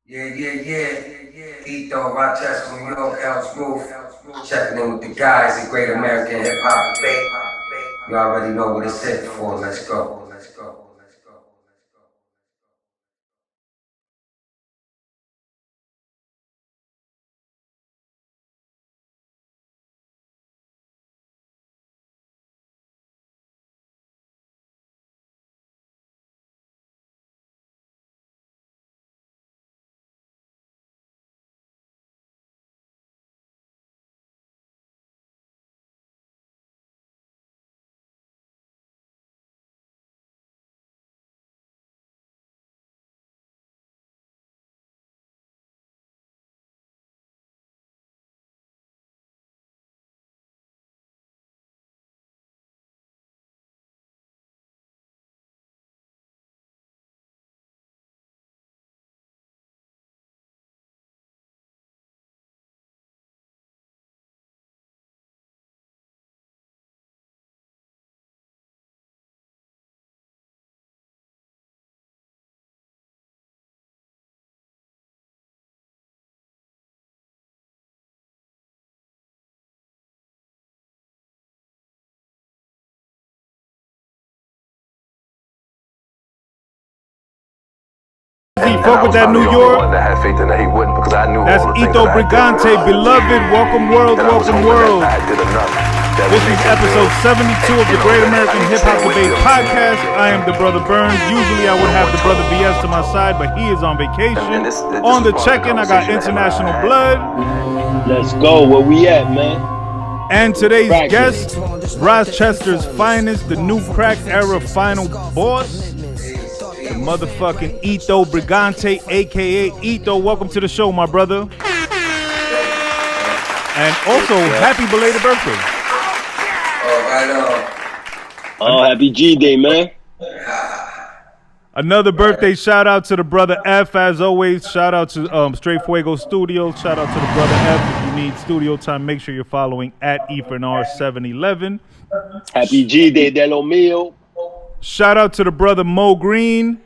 Yeah. Ito, Rochester, New York, House Roof. Checking in with the guys at Great American Hip Hop Debate. You already know what it's hit for. Let's go. Fuck with that New York. That's Ito Brigante, beloved. Welcome world. This is episode 72 of the Great American Hip Hop Debate Podcast. I am the brother Burnz. Usually I would have the brother BS to my side, but he is on vacation. On the check-in, I got International Blood. Let's go. Where we at, man? And today's guest, Rochester's finest, the new crack era final boss, the motherfucking Ito Brigante, aka Ito. Welcome to the show, my brother. And also, happy belated birthday. Oh, happy G-Day, man. Another birthday shout out to the brother F, as always. Shout out to Straight Fuego Studios. Shout out to the brother F. If you need studio time, make sure you're following at EFNR711. Happy G-Day, Delo Mio. Shout out to the brother Mo Green.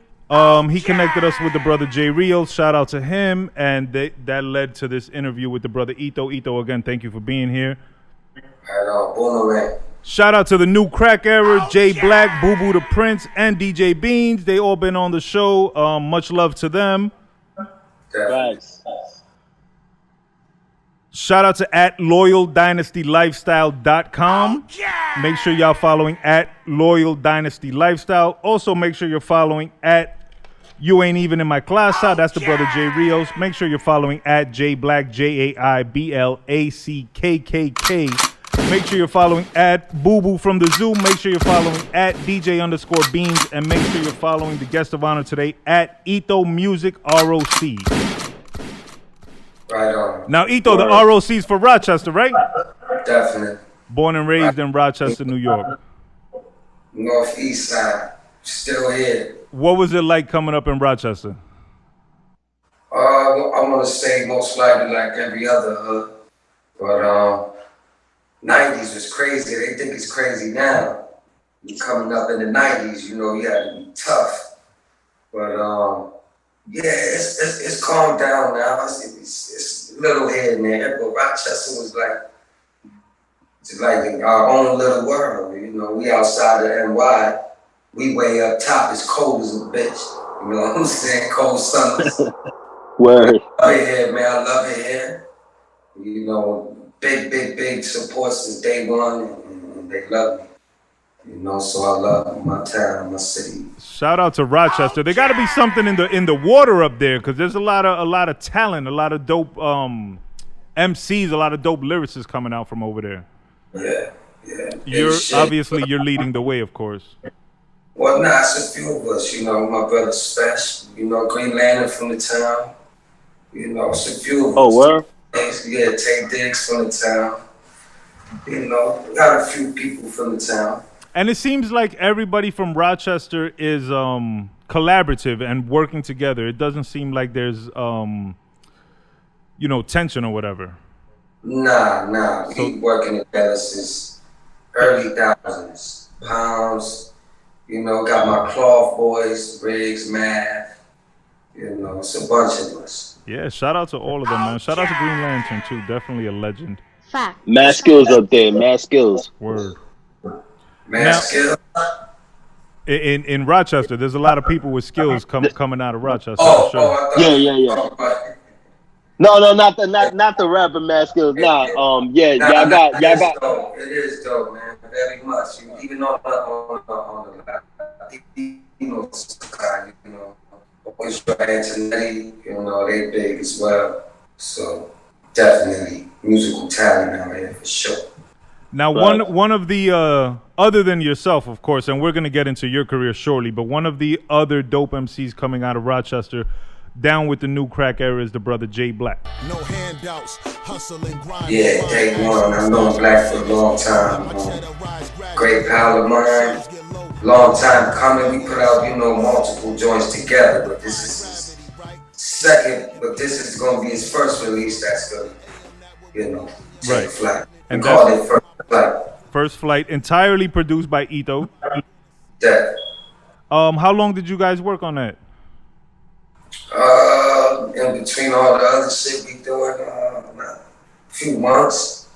He connected us with the brother J Rios. Shout out to him, and that led to this interview with the brother Ito. Ito, again, thank you for being here. Shout out to the new crack era, Jay Black, Boo Boo the Prince, and DJ Beans. They all been on the show. Much love to them. Thanks. Shout out to at LoyalDynastyLifestyle.com. Make sure y'all following at Loyal Dynasty Lifestyle. Also, make sure you're following at You Ain't Even in My Class. That's the brother J Rios. Make sure you're following at J Black, JAIBLACKKK. Make sure you're following at Boo Boo from the Zoo. Make sure you're following at DJ_Beans. And make sure you're following the guest of honor today at Ito Music ROC. Right on. Now, Ito, the ROC's for Rochester, right? Definitely. Born and raised in Rochester, New York. Northeast side. Still here. What was it like coming up in Rochester? I want to say most likely like every other hood. But 90s was crazy. They think it's crazy now. You coming up in the 90s, you know, you had to be tough. But yeah, it's calmed down now. It's little here and there. But Rochester was like our own little world. You know, we outside of NY. We way up top. It's cold as a bitch. You know what I'm saying? Cold summers. Word. I love it here, man. I love it here. You know, big support since day one, and they love me. You know, so I love my town, my city. Shout out to Rochester. There got to be something in the water up there, because there's a lot of talent, a lot of dope MCs, a lot of dope lyricists coming out from over there. Yeah. You're leading the way, of course. Well, nah, it's a few of us. You know, my brother Special. You know, Green Lantern from the town. You know, it's a few of us. Oh, where? Yeah, Tay Diggs from the town. You know, got a few people from the town. And it seems like everybody from Rochester is collaborative and working together. It doesn't seem like there's tension or whatever. Nah. We working together since early thousands. Pounds, you know, got my Cloth Boys, Riggs, Math. You know, it's a bunch of us. Yeah, shout out to all of them, man. Shout out to Green Lantern too. Definitely a legend. Fact. Mad skills up there, mad skills. Word. Man, Now- skill. In Rochester, there's a lot of people with skills coming out of Rochester. Oh, for sure. I thought Yeah. No, not the rapper mad skills. Nah, yeah, y'all got. It is dope, man. Very much. Even on the side, always Antonetti, they big as well. So definitely musical talent out here for sure. Now, one of the other than yourself, of course, and we're gonna get into your career shortly, but one of the other dope MCs coming out of Rochester, down with the new crack era, is the brother Jay Black. No handouts, hustle and grind. Yeah, day one. I've known Black for a long time. Great pal of mine. Long time coming. We put out, multiple joints together, but this is his second. But this is gonna be his first release. That's gonna, take flight. And call it First Flight. First Flight, entirely produced by Ito. Yeah. How long did you guys work on that? In between all the other shit we doing, a few months.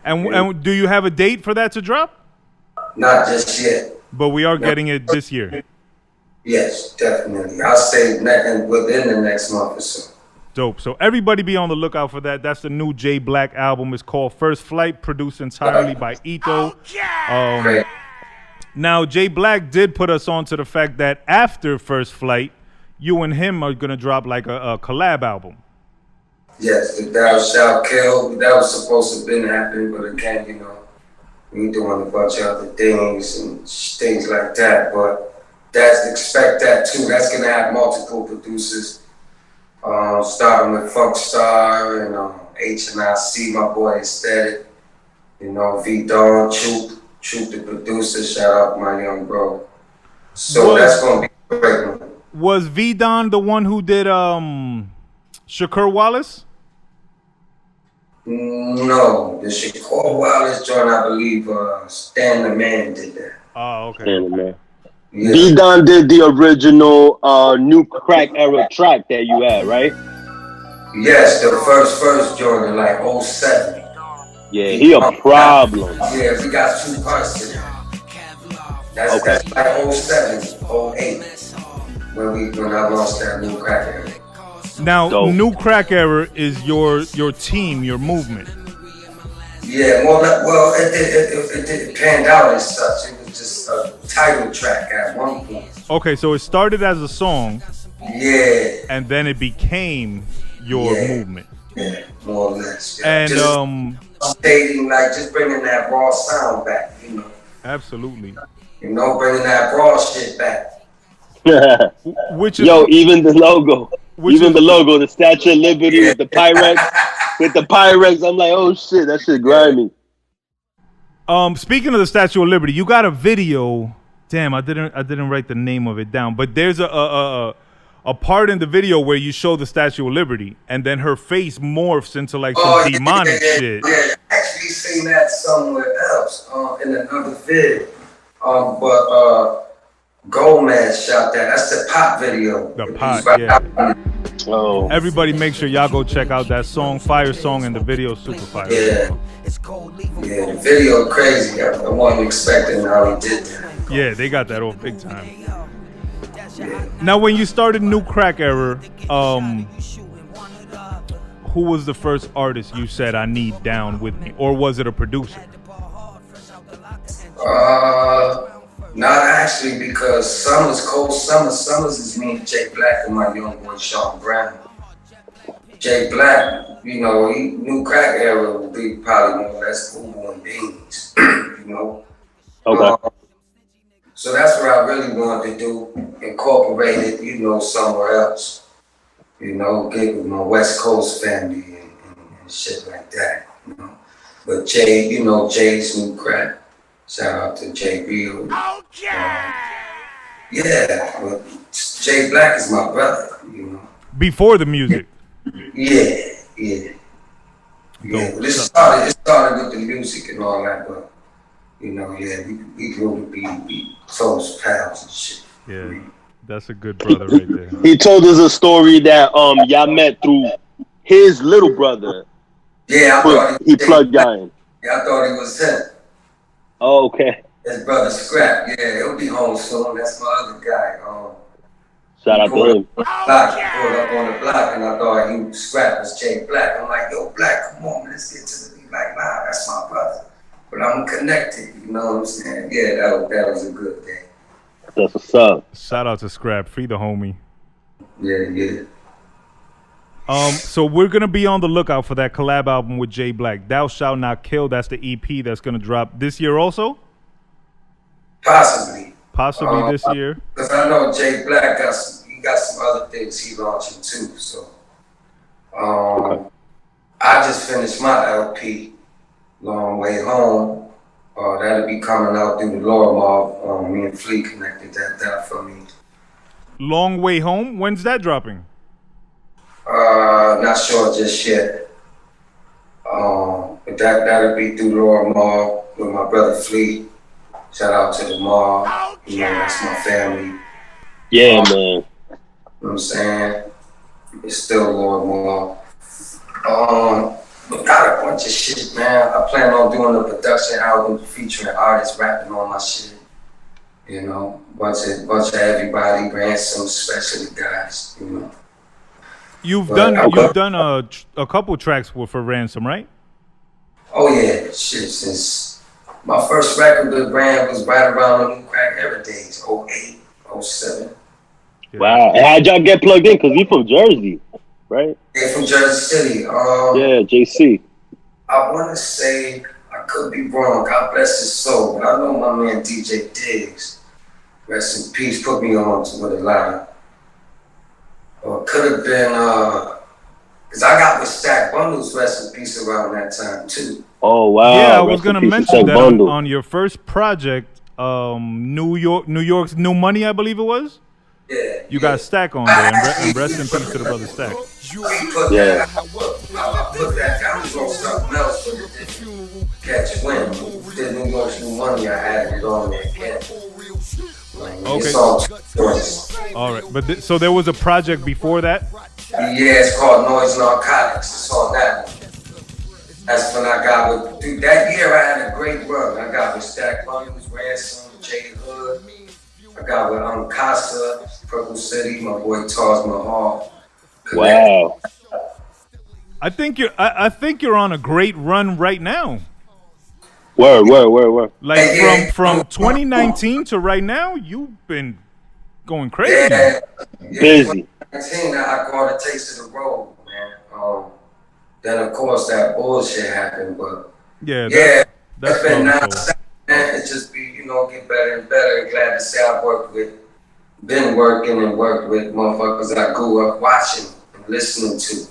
And do you have a date for that to drop? Not just yet. But we are getting it this year. Yes, definitely. I'll say within the next month or so. Dope. So everybody be on the lookout for that. That's the new Jay Black album. It's called First Flight, produced entirely by Ito. Great. Now, Jay Black did put us on to the fact that after First Flight, you and him are going to drop like a collab album. Yes, the Thou Shalt Kill. That was supposed to have been happening, but again, we doing a bunch of other things and things like that. But expect that too. That's going to have multiple producers. Starting with Funk Star and H&IC, my boy Aesthetic, V Dawn, Troop the producer, shout out my young bro. So that's gonna be a great one. Was V Don the one who did Shakur Wallace? No, the Shakur Wallace joint, I believe Stan the Man did that. Oh, okay. Stan the Man. Yeah. D-Don did the original new crack era track that you had, right? Yes, the first joint in like 07. Yeah, he a problem. Yeah, we got 2 parts to that. That's like 07, 08. When I lost that new crack era. Now, Dope. New Crack Era is your team, your movement. Yeah, well, it panned out as such. It was just a title track at one point. Okay, so it started as a song. Yeah. And then it became your movement. Yeah, more or less. Yeah. And just stating, just bringing that raw sound back, Absolutely. Bringing that raw shit back. Which is even the logo. The Statue of Liberty with the Pyrex. I'm like, oh shit, that shit grimy. Speaking of the Statue of Liberty, you got a video. Damn, I didn't write the name of it down, but there's a part in the video where you show the Statue of Liberty, and then her face morphs into some demonic shit. Yeah, I actually seen that somewhere else in another vid. But Gomez shot that. That's the Pop video. The Pop, yeah. Oh. Everybody make sure y'all go check out that song, Fire Song, and the video super fire. Yeah. Yeah, the video crazy. I wasn't expecting how he did that. Yeah, they got that off big time. Now, when you started New Crack Era, who was the first artist you said I need down with me, or was it a producer? Not actually, because Summers is me and Jay Black and my young boy Sean Brown. Jay Black, he New Crack Era would be probably more or less Boo and Beans, Okay. So that's what I really wanted to do, incorporate it, somewhere else. Get with my West Coast family and shit like that, But Jay, Jay's New Crack. Shout out to Jay Real. Yeah, but Jay Black is my brother, Before the music. Yeah. Well, it started with the music and all that, but we grew to be close pals and shit. Yeah. That's a good brother right there. He told us a story that y'all met through his little brother. Yeah, I thought he plugged y'all in. Yeah, I thought he was him. Oh, okay. His brother Scrap. Yeah, he'll be home soon. That's my other guy. Shout out to him. Pulled up on the block, and I thought he Scrap was Jay Black. I'm like, yo, Black, come on, man, let's get to the beat. Like, nah, that's my brother. But I'm connected. You know what I'm saying? Yeah, that was a good day. That's what's up. Shout out to Scrap. Free the homie. Yeah. So we're gonna be on the lookout for that collab album with Jay Black. Thou Shalt Not Kill. That's the EP that's gonna drop this year also. Possibly this year. Because I know Jay Black got some other things he launching too. So, I just finished my LP, Long Way Home. That'll be coming out through the Law Mob. Me and Flea connected that for me. Long Way Home. When's that dropping? Not sure just yet. But that'll be through the Law Mob with my brother Flea. Shout out to the mob. You know, that's my family. Yeah, man. You know what I'm saying? It's still Lord Mob. But got a bunch of shit, man. I plan on doing a production album featuring artists rapping on my shit. You know, bunch of everybody, Ransom, especially guys. You know. You've done a couple tracks for Ransom, right? Oh yeah, shit. Since my first record with Ran was right around the New Crack Era days, 08, 07. Yeah. Wow. And how'd y'all get plugged in? Because he from Jersey, right? Yeah, from Jersey City. Yeah, JC. I want to say, I could be wrong, God bless his soul, but I know my man DJ Diggs, rest in peace, put me on with a lot. Or could have been, because I got with Stack Bundles, rest in peace, around that time too. Oh, wow. Yeah, I was going to mention that on your first project, New York's New Money, I believe it was? Yeah. You got Stack on there, and rest in peace to the brother Stack. Yeah. I put that down on something else, but it didn't catch wind. The New York's New Money, I had it on there again. Okay. All right, but so there was a project before that? Yeah, it's called Noise Narcotics. It's on that one. That's when I got with, dude, that year I had a great run. I got with Stack Bundles, Ransom, Jay Hood. I got with Casa, Purple City, my boy Tars Mahal. Wow. I think you're on a great run right now. Word. Like from 2019 to right now, you've been going crazy. Yeah, busy. 2019, I caught a taste of the road, man. Then of course that bullshit happened, but that's been nice. Man, it just be, get better and better. Glad to say I worked with motherfuckers I grew up watching and listening to.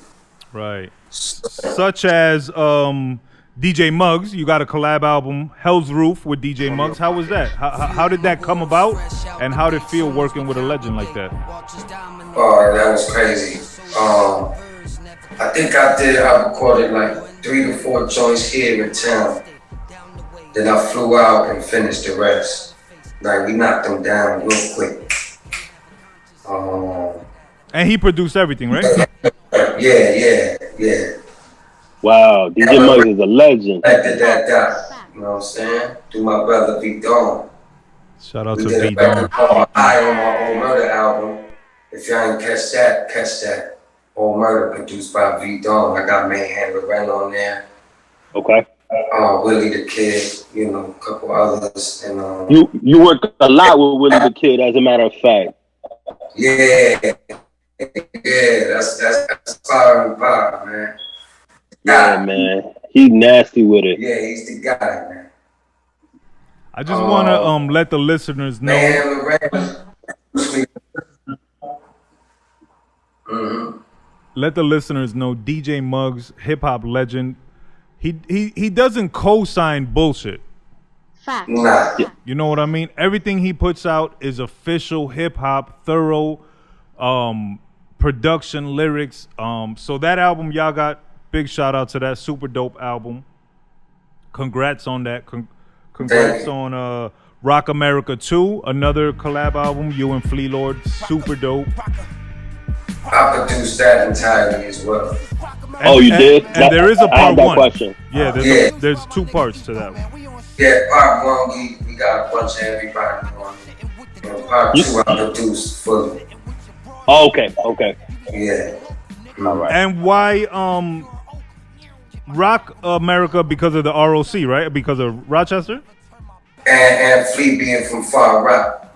Right. Such as DJ Muggs. You got a collab album, Hell's Roof, with DJ Muggs. How was that? How did that come about? And how did it feel working with a legend like that? Oh, that was crazy. I think I recorded like 3 to 4 joints here in town. Then I flew out and finished the rest. Like, we knocked them down real quick. And he produced everything, right? Yeah. Wow, DJ Muggs is a legend. I did that guy, you know what I'm saying? Through my brother V Dawn. Shout out to V We did a record called I on my Old Murder album. If y'all ain't catch that. Old Murder produced by V Dawn. I got Mayhem Loren on there. Okay. Willie the Kid, a couple others, and you work a lot with Willie the Kid, as a matter of fact. Yeah, that's fire and power, man. Yeah, man, he's nasty with it. Yeah, he's the guy, man. I just want to let the listeners know. Let the listeners know DJ Muggs, hip hop legend. He doesn't co-sign bullshit. Fact. Nah. You know what I mean? Everything he puts out is official hip hop, thorough production, lyrics. So that album y'all got, big shout out to that, super dope album. Congrats on that. Congrats on Rock America 2, another collab album, you and Flea Lord, super dope. I produced that entirely as well. You did? And there is a part one. Question. Yeah, there's 2 parts to that one. Yeah, part one, we got a bunch of everybody on it. And part 2, I produced fully. Okay. Yeah. All right. And why Rock America? Because of the ROC, right? Because of Rochester? And Flea being from Far Rock.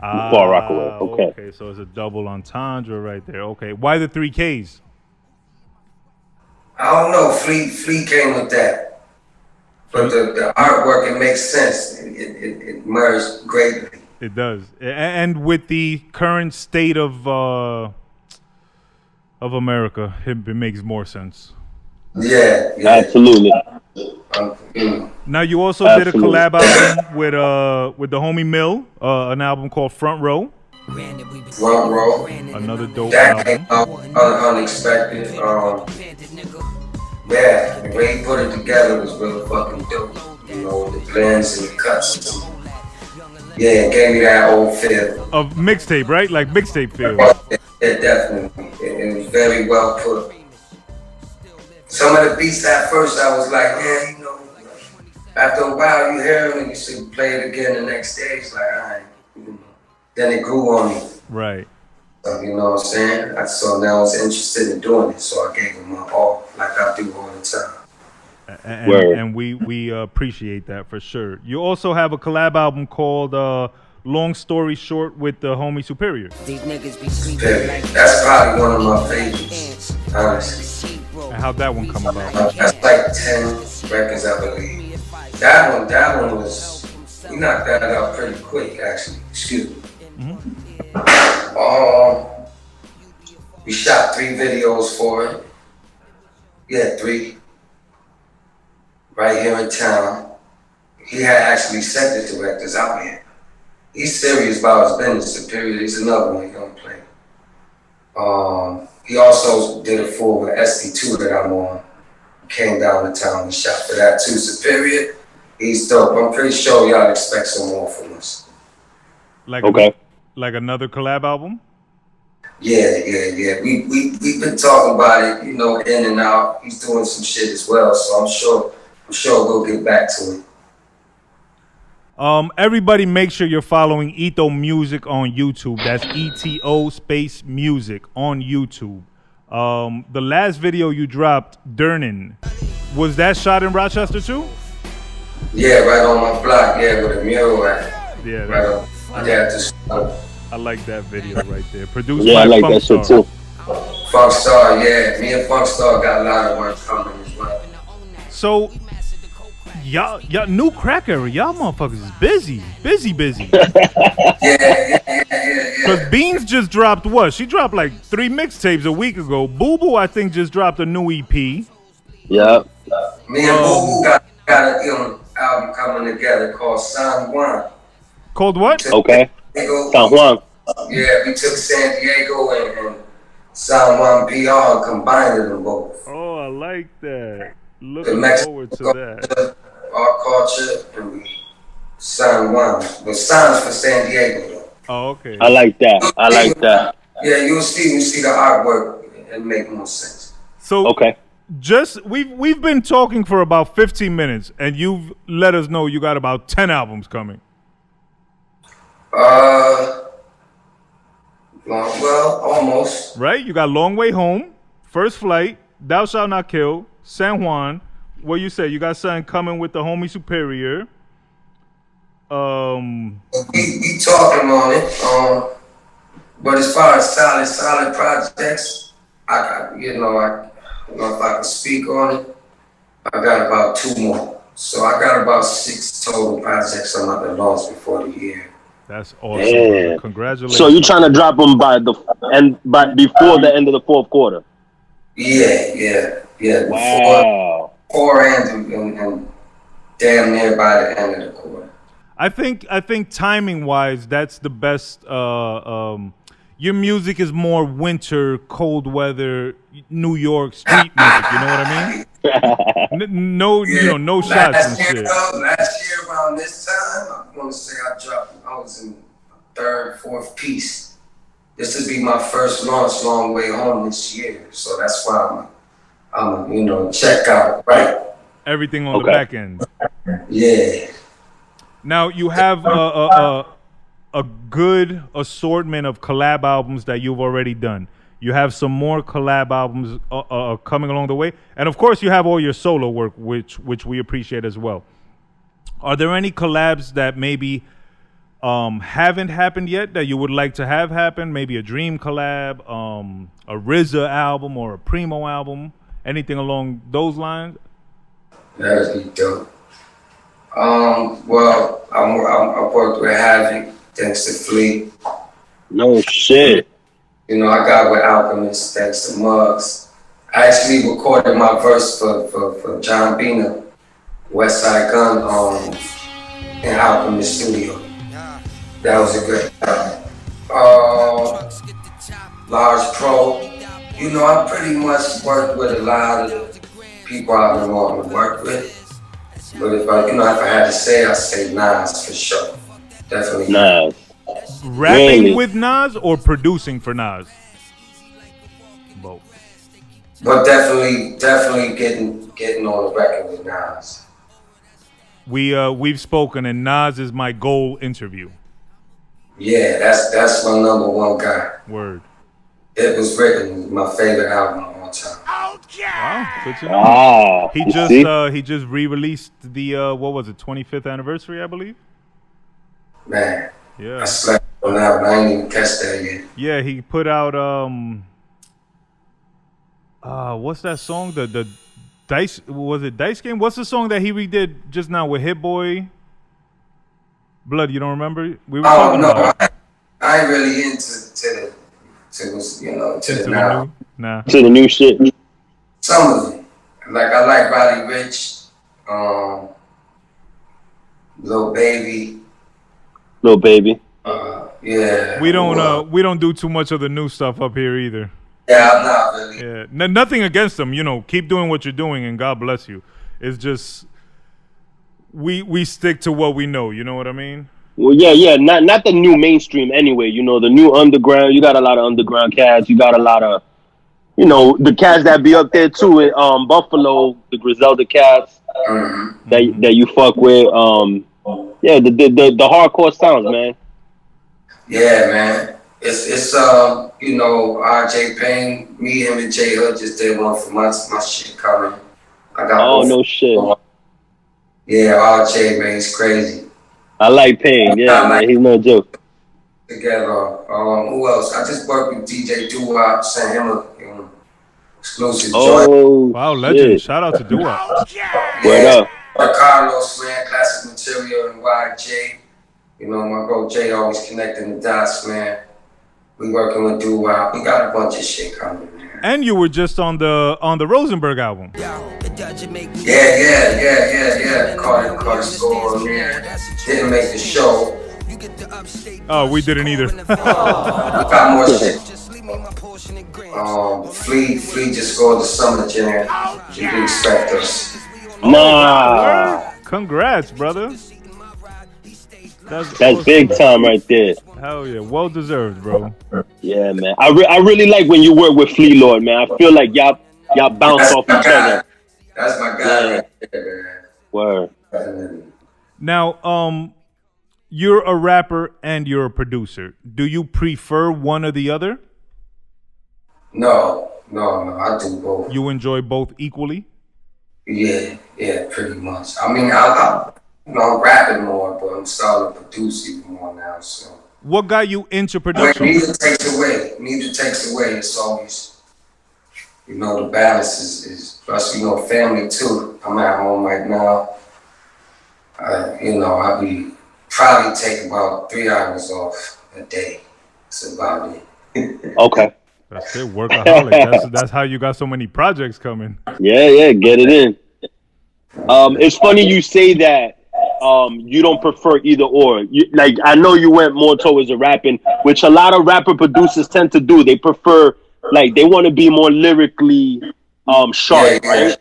Far Rockaway. Okay, so it's a double entendre right there. Okay, why the 3 Ks? I don't know. Flea came with that, but the artwork, it makes sense. It merged greatly. It does, and with the current state of America, it makes more sense. Yeah. Absolutely. Now you also did a collab album with the homie Mill, an album called Front Row. Front Row. Another dope that album. Came out unexpected. Yeah, the way he put it together was really fucking dope. You know, the blends and the cuts. Yeah, it gave me that old feel. Of mixtape, right? Like mixtape feel. Yeah, definitely. It was very well put. Some of the beats at first I was like, yeah, you know, after a while you hear them and you should play it again the next day. It's like, all right. Then it grew on me. Right. So, you know what I'm saying? So now I was interested in doing it, so I gave it my all, like I do all the time. And we appreciate that for sure. You also have a collab album called Long Story Short with the homie Superior. That's probably one of my favorites, honestly. And how'd that one come about? That's like 10 records, I believe. That one was, we knocked that out pretty quick, actually. Excuse me. We shot 3 videos for it. Yeah, 3. Right here in town. He had actually sent the directors out here. He's serious about his business. Superior, he's another one he gonna play. He also did a full with SD2 that I'm on. Came down to town and shot for that too. Superior, he's dope. I'm pretty sure y'all expect some more from us. Like another collab album? Yeah. We've been talking about it, you know, in and out. He's doing some shit as well, so I'm sure we'll get back to it. Everybody make sure you're following Eto Music on YouTube. That's ETO space music on YouTube. The last video you dropped, Durnin, was that shot in Rochester too? Yeah, right on my block, with a mural at. Yeah, right on. I like that video right there. Produced I by like Funk that Star. shit too. Funk Star, yeah. Me and Funk Star got a lot of work coming as well. So, y'all new crack era, y'all motherfuckers is busy. Yeah. Cause Beans just dropped what? She dropped like 3 mixtapes a week ago. Boo Boo, I think, just dropped a new EP. Yeah. Me and Boo Boo got an album coming together called San Juan. Called what? Okay. San Juan. Yeah, we took San Diego and San Juan PR and combined them both. Oh, I like that. Looking forward to that. Our culture and we San Juan. But San's for San Diego though. Oh, okay. I like that. Yeah, you'll see the artwork and make more sense. So okay. Just we've been talking for about 15 minutes and you've let us know you got about 10 albums coming. Well, almost. Right? You got Long Way Home, First Flight, Thou Shalt Not Kill, San Juan. What you say? You got something coming with the homie Superior. We talking on it. But as far as solid projects, I don't know if I can speak on it. I got about 2 more. So I got about 6 total projects I'm up and lost before the year. That's awesome. Yeah. Congratulations. So you're trying to drop them before the end of the 4th quarter? Yeah. Wow. Before and damn near by the end of the quarter. I think timing wise, that's the best. Your music is more winter, cold weather, New York street music. You know what I mean? No shots and shit. Last year, around this time, I want to say I was in third, fourth piece. This would be my first launch long way home this year. So that's why I'm check out, right? Everything on the back end. Yeah. Now you have a good assortment of collab albums that you've already done. You have some more collab albums coming along the way, and of course you have all your solo work, which we appreciate as well. Are there any collabs that maybe haven't happened yet that you would like to have happen? Maybe a Dream collab, a RZA album, or a Primo album, anything along those lines? That would be dope. Well, I worked with Havoc, thanks to Fleet. No shit. I got with Alchemist, thanks to Muggs. I actually recorded my verse for John Bina, West Side Gun, in Alchemist Studio. That was a good time. Large Pro. I pretty much worked with a lot of people I've been wanting to work with. But if I had to say, I'd say Nas for sure. Definitely Nas. Rapping Really? with Nas or producing for Nas? Both. But definitely getting on the record with Nas. We've spoken, and Nas is my goal interview. Yeah, that's my number one guy. Word. It Was Written, my favorite album of all time. Wow, good to know. He you just re-released the 25th anniversary, I believe. Man, Yeah. I slept on that, but I didn't even catch that yet. Yeah, he put out what's that song? The Dice, was it Dice Game? What's the song that he redid just now with Hit Boy? Blood, you don't remember? We were talking about it. I ain't really into the now. Nah. To the new shit. Some of it. Like I like Roddy Rich, Lil Baby. Little baby. Yeah. We don't do too much of the new stuff up here either. Yeah, I'm not really. Yeah. Nothing against them, keep doing what you're doing and God bless you. It's just we stick to what we know, you know what I mean? Well, yeah, not the new mainstream anyway. The new underground. You got a lot of underground cats. You got a lot of, the cats that be up there too. In Buffalo, the Griselda cats that you fuck with. Yeah, the hardcore sounds, man. Yeah, man. It's RJ Payne, me, him, and J Hood just did one for my shit coming. I got. Oh no shit. Yeah, RJ, man, he's crazy. I like Payne. Yeah, man, he's no joke. Together, who else? I just worked with DJ Doo-Wop, sent him a exclusive joint. Oh, wow, legend! shit. Shout out to Doo-Wop. Word up. Carlos, man, classic material and YJ. My bro Jay always connecting the dots, man. We working with Doo-Wop. We got a bunch of shit coming, man. And you were just on the Rosenberg album. Yeah. Caught a score on there. Didn't make the show. Oh, we didn't either. We got more shit. Flea just scored the Summer Jam. You can expect us. Nah. Congrats, brother. That's big time right there. Hell yeah, well deserved, bro. Yeah, man. I really like when you work with Flea Lord, man. I feel like y'all bounce off each other. That's my guy right there, man. Word. Now, you're a rapper and you're a producer. Do you prefer one or the other? No, I do both. You enjoy both equally? Yeah, pretty much. I mean, I'm rapping more, but I'm starting to produce even more now. So, what got you into production? Neither takes away. It's always, the balance is plus, family too. I'm at home right now. I be probably take about 3 hours off a day. That's about it. Okay. That's it, workaholic. That's how you got so many projects coming. Yeah, get it in. It's funny you say that. You don't prefer either or. I know you went more towards the rapping, which a lot of rapper producers tend to do. They prefer, they want to be more lyrically sharp, right?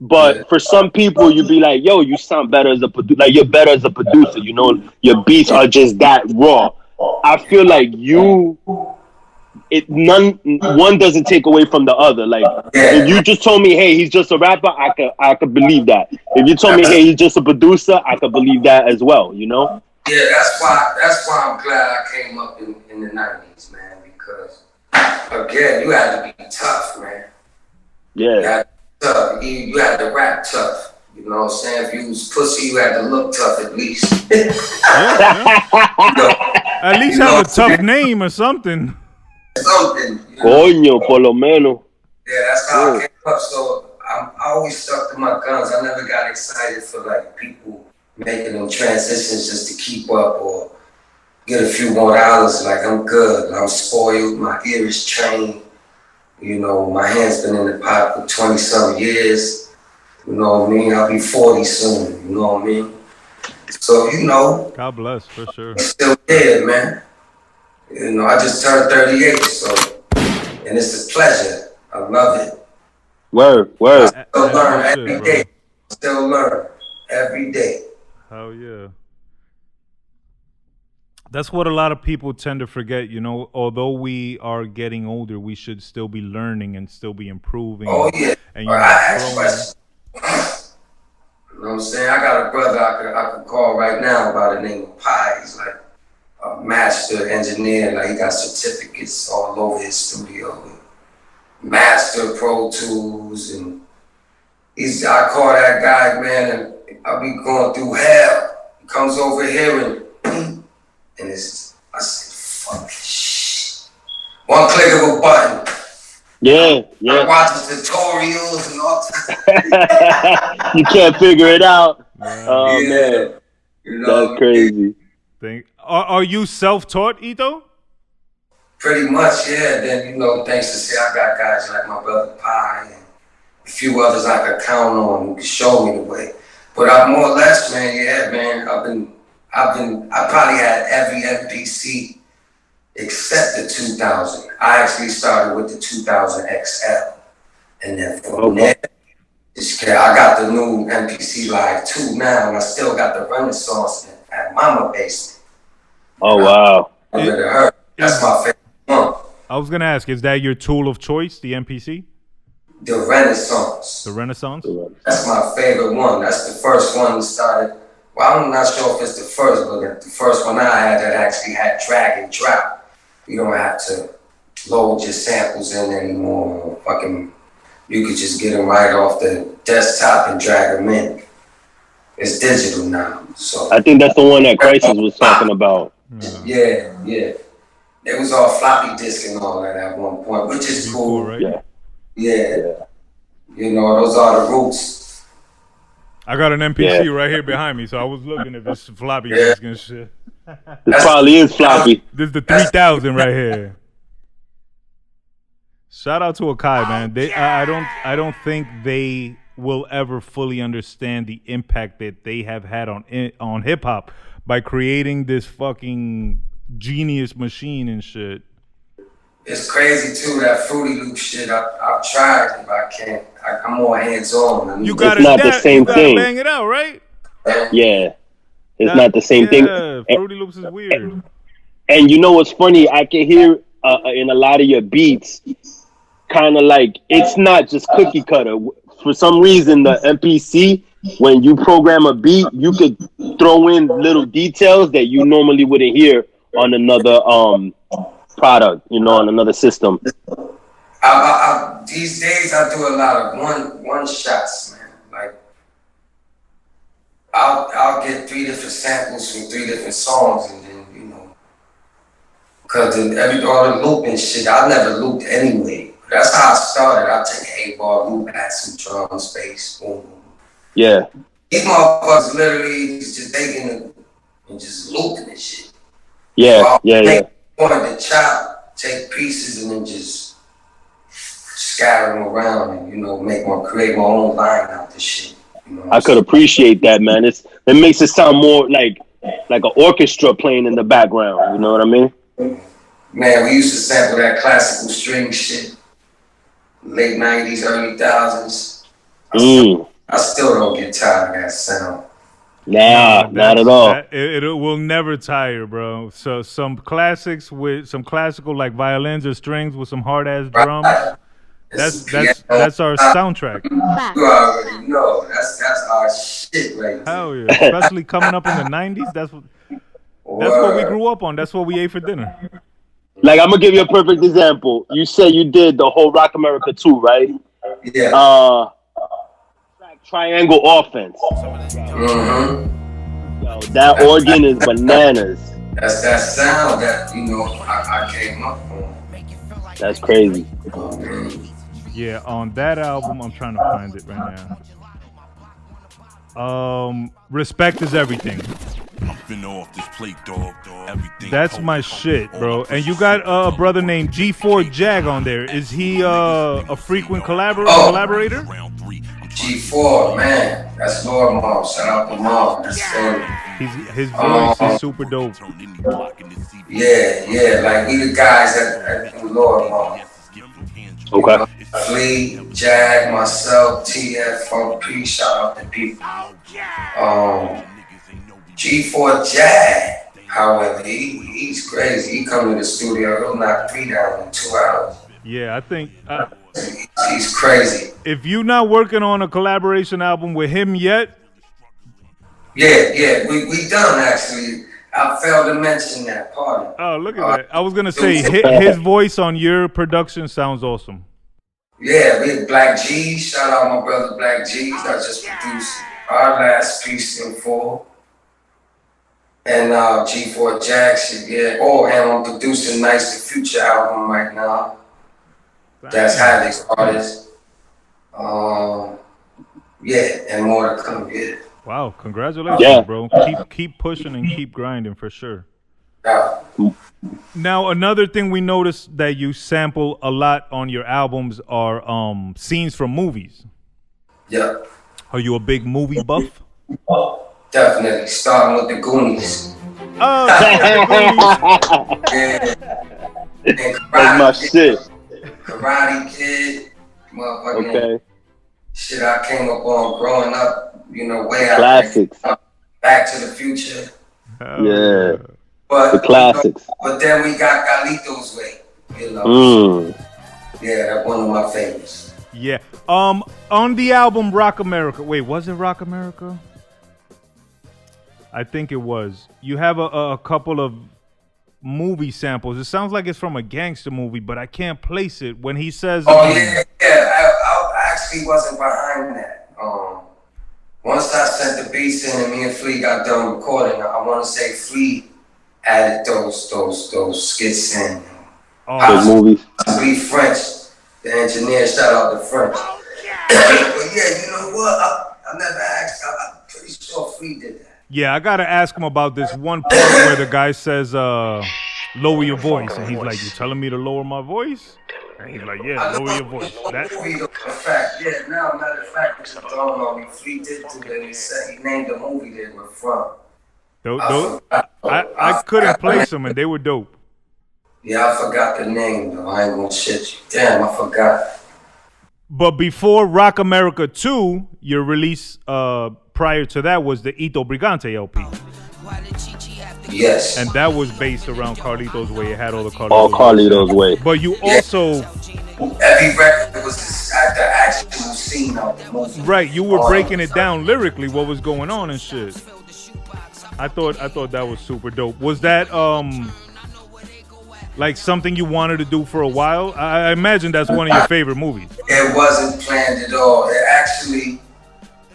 But for some people, you'd be like, yo, you sound better as a producer. Like, you're better as a producer. You know, your beats are just that raw. I feel like one doesn't take away from the other. Like, if you just told me, hey, he's just a rapper, I could believe that. If you told me, hey, he's just a producer, I could believe that as well, you know? Yeah, that's why I'm glad I came up in the 90s, man, because again, you had to be tough, man. Yeah. You had to rap tough. You know what I'm saying? If you was pussy, you had to look tough at least. Yeah. At least have a tough name or something. Something. Coño, por lo menos. Yeah, that's how I came up. So I always stuck to my guns. I never got excited for like people making them transitions just to keep up or get a few more dollars. Like, I'm good. I'm spoiled. My ear is trained. You know, my hand's been in the pot for 20-some years. You know what I mean? I'll be 40 soon. You know what I mean? So, you know. God bless, for sure. I'm still there, man. You know, I just turned 38, so. And it's a pleasure. I love it. Word. I still learn every day. Still learn every day. Hell yeah. That's what a lot of people tend to forget, you know. Although we are getting older, we should still be learning and still be improving. Oh, yeah. And you I ask questions. You know what I'm saying? I got a brother I could call right now by the name of Pi. He's like a master engineer. Like, he got certificates all over his studio. Master Pro Tools. And I call that guy, man, and I'll be going through hell. He comes over here and I said, fuck shit. One click of a button. Yeah. I watch tutorials and all that. You can't figure it out. Oh, yeah. man. You know, that's crazy. Are you self-taught, Ito? Pretty much, yeah. Then, you know, thanks to say I got guys like my brother Pi and a few others I could count on who could show me the way. But I more or less, man, yeah, man, I probably had every MPC except the 2000. I actually started with the 2000 XL. And then from there, I got the new MPC Live 2 now, and I still got the Renaissance at Mama Basement. Oh, wow. That's my favorite one. I was going to ask, is that your tool of choice, the MPC? The Renaissance. The Renaissance? That's my favorite one. That's the first one that started. Well, I'm not sure if it's the first, but the first one I had that actually had drag and drop. You don't have to load your samples in anymore. You could just get them right off the desktop and drag them in. It's digital now. So I think that's the one that Crisis was talking about. Yeah. It was all floppy disk and all that at one point, which is cool. Right? Yeah. You know, those are the roots. I got an MPC right here behind me, so I was looking if it's floppy disk and shit. It probably is floppy. This is the 3000 right here. Shout out to Akai, man. I don't think they will ever fully understand the impact that they have had on hip hop by creating this fucking genius machine and shit. It's crazy too, that Fruity Loop shit. I've tried, but I can't. I'm more hands on. It's not the same thing. Bang it out, right? Yeah, it's not the same thing. Fruity Loops is weird. And you know what's funny? I can hear in a lot of your beats, kind of like it's not just cookie cutter. For some reason, the MPC, when you program a beat, you could throw in little details that you normally wouldn't hear on another product, you know, on another system. These days I do a lot of one shots, man. Like I'll get 3 different samples from 3 different songs, and then, you know, because all the looping shit, I never looped anyway. That's how I started. I'll take an 8-bar loop, add some drum space, boom. Yeah. These motherfuckers literally just taking it and just looping this shit. Yeah. Point to chop, take pieces, and then just scatter them around, and, you know, create my own line out this shit. You know I could appreciate that, man. It makes it sound more like an orchestra playing in the background. You know what I mean? Man, we used to sample that classical string shit, late 90s, early 1000s. I still don't get tired of that sound. Nah, not at all. It will never tire, bro. So some classics with some classical like violins or strings with some hard ass drums. That's our soundtrack. You already know that's our shit right there. Hell yeah! Especially coming up in the '90s. That's what we grew up on. That's what we ate for dinner. Like, I'm gonna give you a perfect example. You say you did the whole Rock America 2, right? Yeah. Triangle Offense. Mm-hmm. Yo, that organ is bananas. That's that sound that I came up on. That's crazy. Yeah, on that album, I'm trying to find it right now. Respect is everything. That's my shit, bro. And you got a brother named G4 Jag on there. Is he a frequent collaborator? G4, man, that's Lord Mom. Shout out to Mom. His voice is super dope. Yeah, like we the guys at Lord Mom. Okay. Flea, Jag, myself, TF, Funk P, shout out to people. G4 Jag, however, he's crazy. He come to the studio, he'll knock 3 down in 2 hours. Yeah, I think he's crazy. If you're not working on a collaboration album with him yet. Yeah, we done actually. I failed to mention that part. Oh, look at that. I was gonna say his voice on your production sounds awesome. Yeah, we had Black G. Shout out my brother Black G. I just produced our last piece in 4. And G4 Jag shit, yeah. Oh, and I'm producing Nice the Future album right now. That's Havoc's artist. Yeah, and more to come, yeah. Wow, congratulations, bro. Keep pushing and keep grinding for sure. Yeah. Now, another thing we noticed that you sample a lot on your albums are scenes from movies. Yeah. Are you a big movie buff? Definitely, starting with the Goonies. Oh, yeah. That's my shit. Karate Kid, motherfucking okay. Shit I came up on growing up, way out. Classics. Back to the Future. Yeah. But, the classics. But then we got Carlito's Way, Yeah, that's one of my favorites. Yeah. On the album Rock America. Wait, was it Rock America? I think it was. You have a couple of movie samples. It sounds like it's from a gangster movie, but I can't place it. When he says, yeah. I actually wasn't behind that. Once I sent the beats in and me and Flea got done recording, I want to say Flea added those skits in. Those movies. Flea French, the engineer. Shout out to French. But yeah, you know what? I never asked. I'm pretty sure Flea did that. Yeah, I gotta ask him about this one part where the guy says, lower your voice. And he's like, you telling me to lower my voice? And he's like, yeah, lower your voice. Matter of fact, it's a throwing on me. Flea did do that. He said he named the movie they were from. I couldn't place them and they were dope. Yeah, I forgot the name though. I ain't gonna shit you. Damn, I forgot. But before Rock America 2, your release prior to that was the Ito Brigante LP. Yes. And that was based around Carlito's Way. It had all the Carlito's Way. But you also... Every record was at the actual scene of the movie. Right, you were breaking it down lyrically, what was going on and shit. I thought that was super dope. Was that like something you wanted to do for a while? I imagine that's one of your favorite movies. It wasn't planned at all. It actually,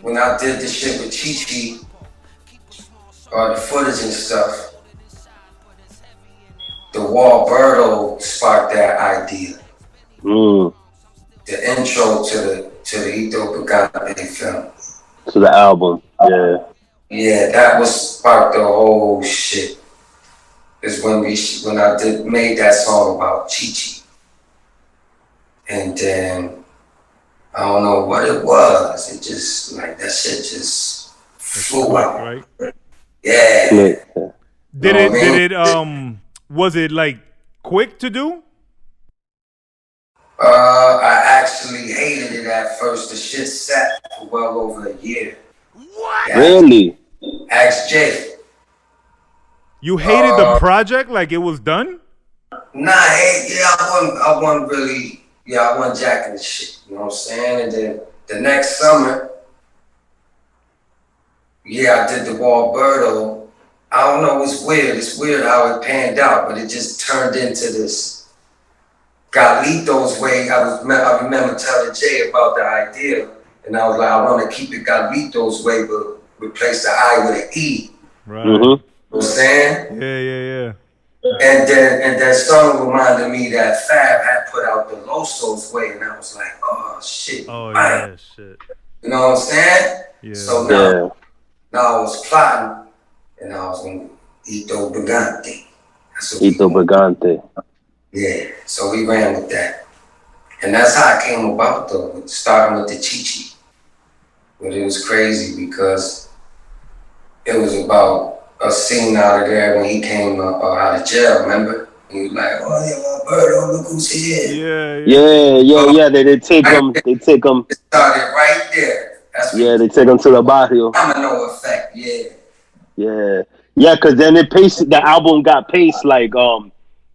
when I did the shit with Chi-Chi, the footage and stuff, the Walberto sparked that idea. The intro to the Ito Brigante film. To the album, yeah. Yeah, that was sparked the whole shit. Is when I made that song about Chi-Chi. And then I don't know what it was. It just like that shit just flew out. Right? Yeah. Was it like quick to do? I actually hated it at first. The shit sat for well over a year. What? Really? Ask Jay. You hated the project like it was done? Nah, I wasn't really, I wasn't jacking the shit. You know what I'm saying? And then the next summer, I did the Walberto. I don't know, it's weird. It's weird how it panned out, but it just turned into this Gahhd's way. I remember telling Jay about the idea, and I was like, I want to keep it Gahhd's way, but replace the I with an E. Right. Mm-hmm. You know what I'm saying? Yeah. And that song reminded me that Fab had put out the Loso's way, and I was like, oh shit. Oh yeah, shit. You know what I'm saying? Yeah. So now I was plotting, and I was going Ito Brigante. Ito Brigante. Yeah, so we ran with that. And that's how it came about, though, starting with the Chichi. But it was crazy because it was about a scene out of there when he came out of jail, remember? He was like, oh, yeah, Roberto, look who's here. Yeah. They take him. It started right there. They take him to the barrio. Domino effect, Yeah, because then the album got paced like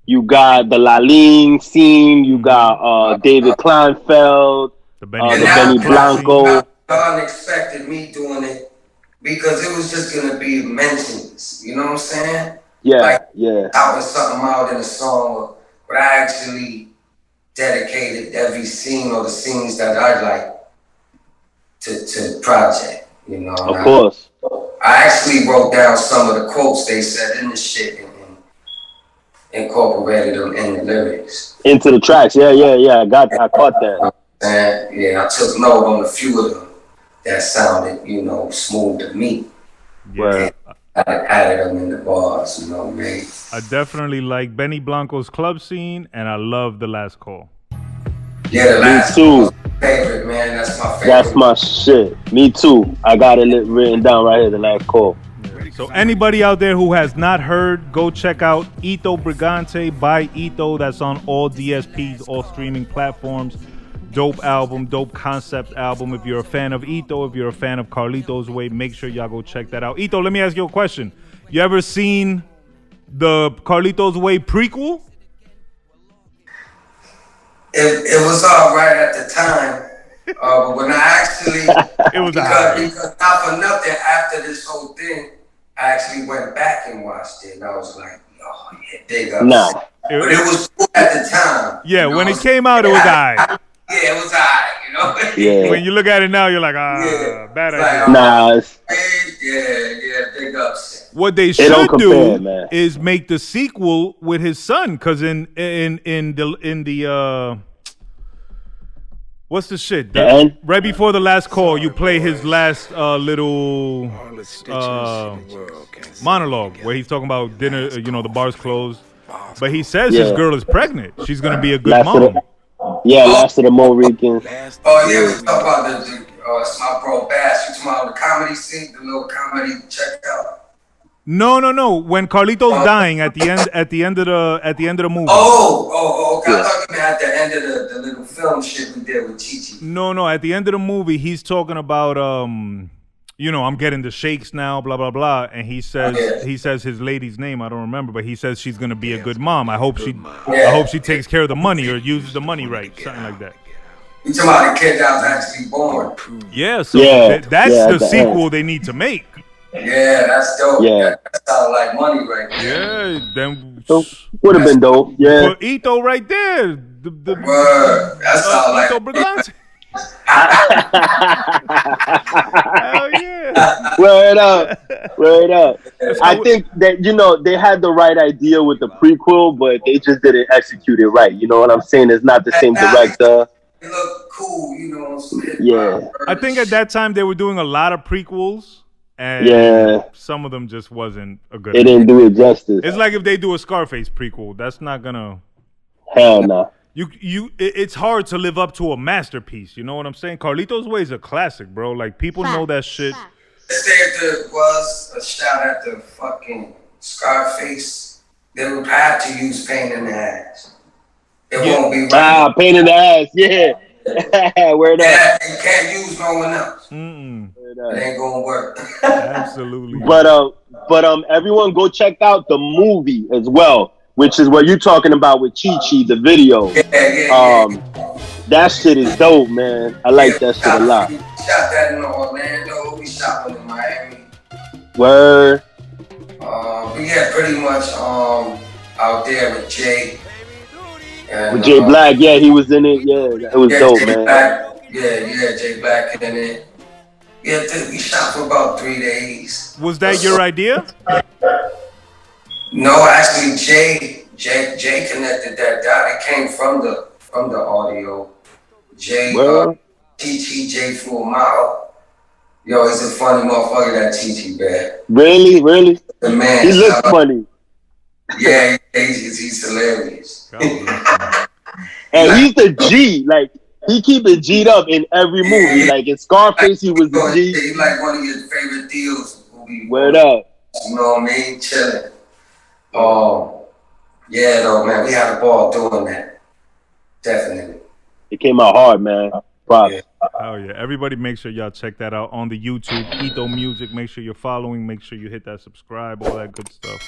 you got the Laline scene, you got David Kleinfeld, the Benny Blanco. Unexpected me doing it because it was just gonna be mentions, you know what I'm saying? Yeah. I was something out in a song, but I actually dedicated every scene or the scenes that I like to the project, you know. Of course. I actually wrote down some of the quotes they said in the shit and incorporated them in the lyrics. Into the tracks, yeah. I caught that. And I took note on a few of them that sounded, smooth to me. Yeah. I added them in the bars, you know what I mean? I definitely like Benny Blanco's club scene, and I love The Last Call. Yeah, The Last Call is my favorite, man. That's my favorite. That's my shit. Me too. I got it written down right here, The Last Call. Yeah. So anybody out there who has not heard, go check out Ito Brigante by Ito. That's on all DSPs, all streaming platforms. Dope album, dope concept album. If you're a fan of Ito, if you're a fan of Carlito's Way, make sure y'all go check that out. Ito, let me ask you a question. You ever seen the Carlito's Way prequel? It was all right at the time. But when I actually... it was because not for nothing, after this whole thing, I actually went back and watched it. And I was like, oh, yeah, big up. Nah. But it was cool at the time. Yeah, when it came out, it was alright. Yeah, it was alright, Yeah. When you look at it now, you're like, bad idea. Nah. Yeah, big ups. What they should do is make the sequel with his son, because in the what's the shit? Right before The Last Call, you play his last little monologue where he's talking about dinner. The bar's closed, but he says his girl is pregnant. She's gonna be a good mom. Last of the Mohicans. Oh yeah, we talking about it's my bro Bass. You talking about the comedy scene, the little comedy check out? No. When Carlito's dying at the end of the movie. Oh, okay. I thought you meant at the end of the little film shit we did with Chichi. No. At the end of the movie, he's talking about I'm getting the shakes now, blah blah blah, and he says his lady's name. I don't remember, but he says she's gonna be a good mom. I hope she takes care of the money or uses the money right, something like that. You talking about the kid that was actually born? Yeah. So that's the sequel they need to make. Yeah, that's dope. Yeah, that sounds like money right there. Yeah, then would have been dope. Yeah, put Ito right there. Word. That sounds like Ito Brigante. Hell yeah! Word up. I think that they had the right idea with the prequel, but they just didn't execute it right. You know what I'm saying? It's not the same director. It looked cool, you know what I'm saying? Yeah. I think at that time they were doing a lot of prequels, and some of them just wasn't a good. They didn't do it justice. It's like if they do a Scarface prequel, that's not gonna. Hell no. It's hard to live up to a masterpiece. You know what I'm saying? Carlito's Way is a classic, bro. Like people know that shit. Let's say if there was a shot at the fucking Scarface, they would have to use Pain in the Ass. It won't be right. Pain in the Ass, yeah. Word up. Yeah, you can't use no one else. Mm-mm. It ain't gonna work. Absolutely. But everyone go check out the movie as well, which is what you're talking about with Chi Chi, the video. Yeah. That shit is dope, man. I like that shit a lot. We shot that in Orlando. We shot one in Miami. Word. But yeah, pretty much out there with Jay. And, With Jay Black, yeah, he was in it. Yeah, it was dope, Jay man. Black, Jay Black in it. Yeah, we shot for about 3 days. Was that your idea? No, actually, Jay connected that dot. It came from the audio. Jay, Jay flew him out. Yo, he's a funny motherfucker, that Chi, man. Really? The man. He looks funny. Yeah, he's hilarious. And he's the G. Like, he keep it G'd up in every movie. Like, in Scarface, he was the G. He's like one of your favorite deals. Word up. You know what I mean? Chilling. Yeah, though, man, we had a ball doing that. Definitely. It came out hard, man. Props. Yeah. Oh yeah, everybody make sure y'all check that out on the YouTube, Ito Music. Make sure you're following, make sure you hit that subscribe, all that good stuff.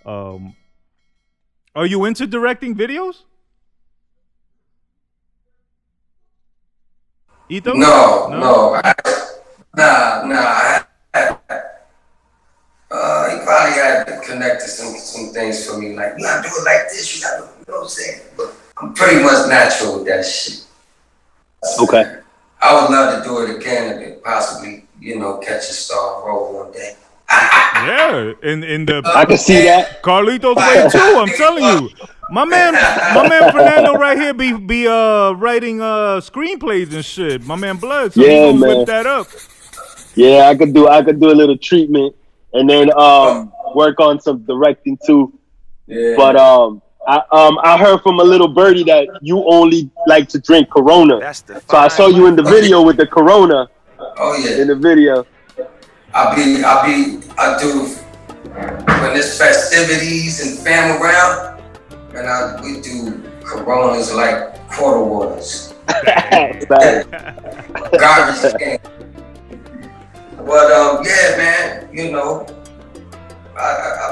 Are you into directing videos? Ito? No. He probably had to connect to some things for me, like, you gotta do it like this, you know what I'm saying? But I'm pretty much natural with that shit. Okay. I would love to do it again and possibly, catch a star role one day. Yeah, in the I can see that. Carlito's way too. I'm telling you, my man Fernando right here be writing screenplays and shit. My man Blood, so Yeah, he man. whip that up. Yeah, I could do a little treatment and then work on some directing too. Yeah. But I heard from a little birdie that you only like to drink Corona. So I saw you in the video with the Corona. Oh yeah. In the video. I do when there's festivities and fam around, and we do Coronas like quarter waters. Garbage can. But yeah, man, I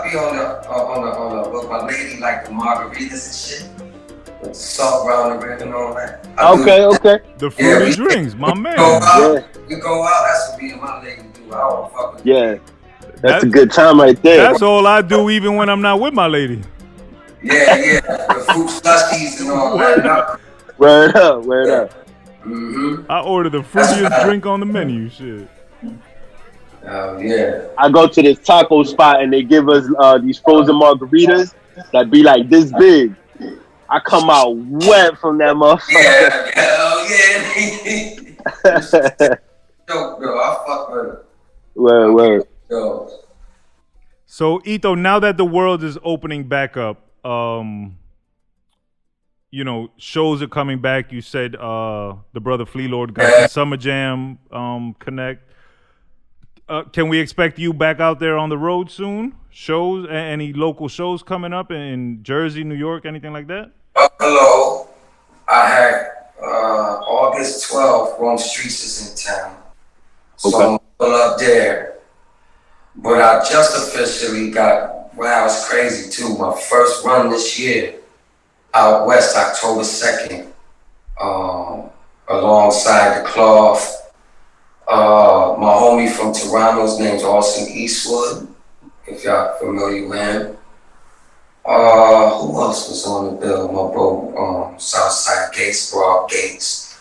be on the with my lady, like the margaritas and shit, with the salt brown and red and all that. Okay. The fruity drinks, my man. We go out. That's what me and my lady do. I don't fuck with That's a good time right there. That's all I do, even when I'm not with my lady. Yeah. The fruit slushies and all that. Word up. Mm-hmm. I order the fruitiest drink on the menu. Shit. Yeah. I go to this taco spot and they give us these frozen margaritas that be like this big. I come out wet from that motherfucker. Yeah. Yo, bro, I fuck with it. Word. Yo. So Ito, now that the world is opening back up, shows are coming back. You said the brother Flea Lord got the Summer Jam connect. Can we expect you back out there on the road soon? Shows, any local shows coming up in Jersey, New York, anything like that? Buffalo, I had August 12th, Rome Streets is in town. So I'm pull up there. But I just officially got, wow, it's crazy too, my first run this year out west, October 2nd, alongside the Cloth. My homie from Toronto's name's Austin Eastwood, if y'all familiar with him. Who else was on the bill? My bro, Southside Gates, Broad Gates.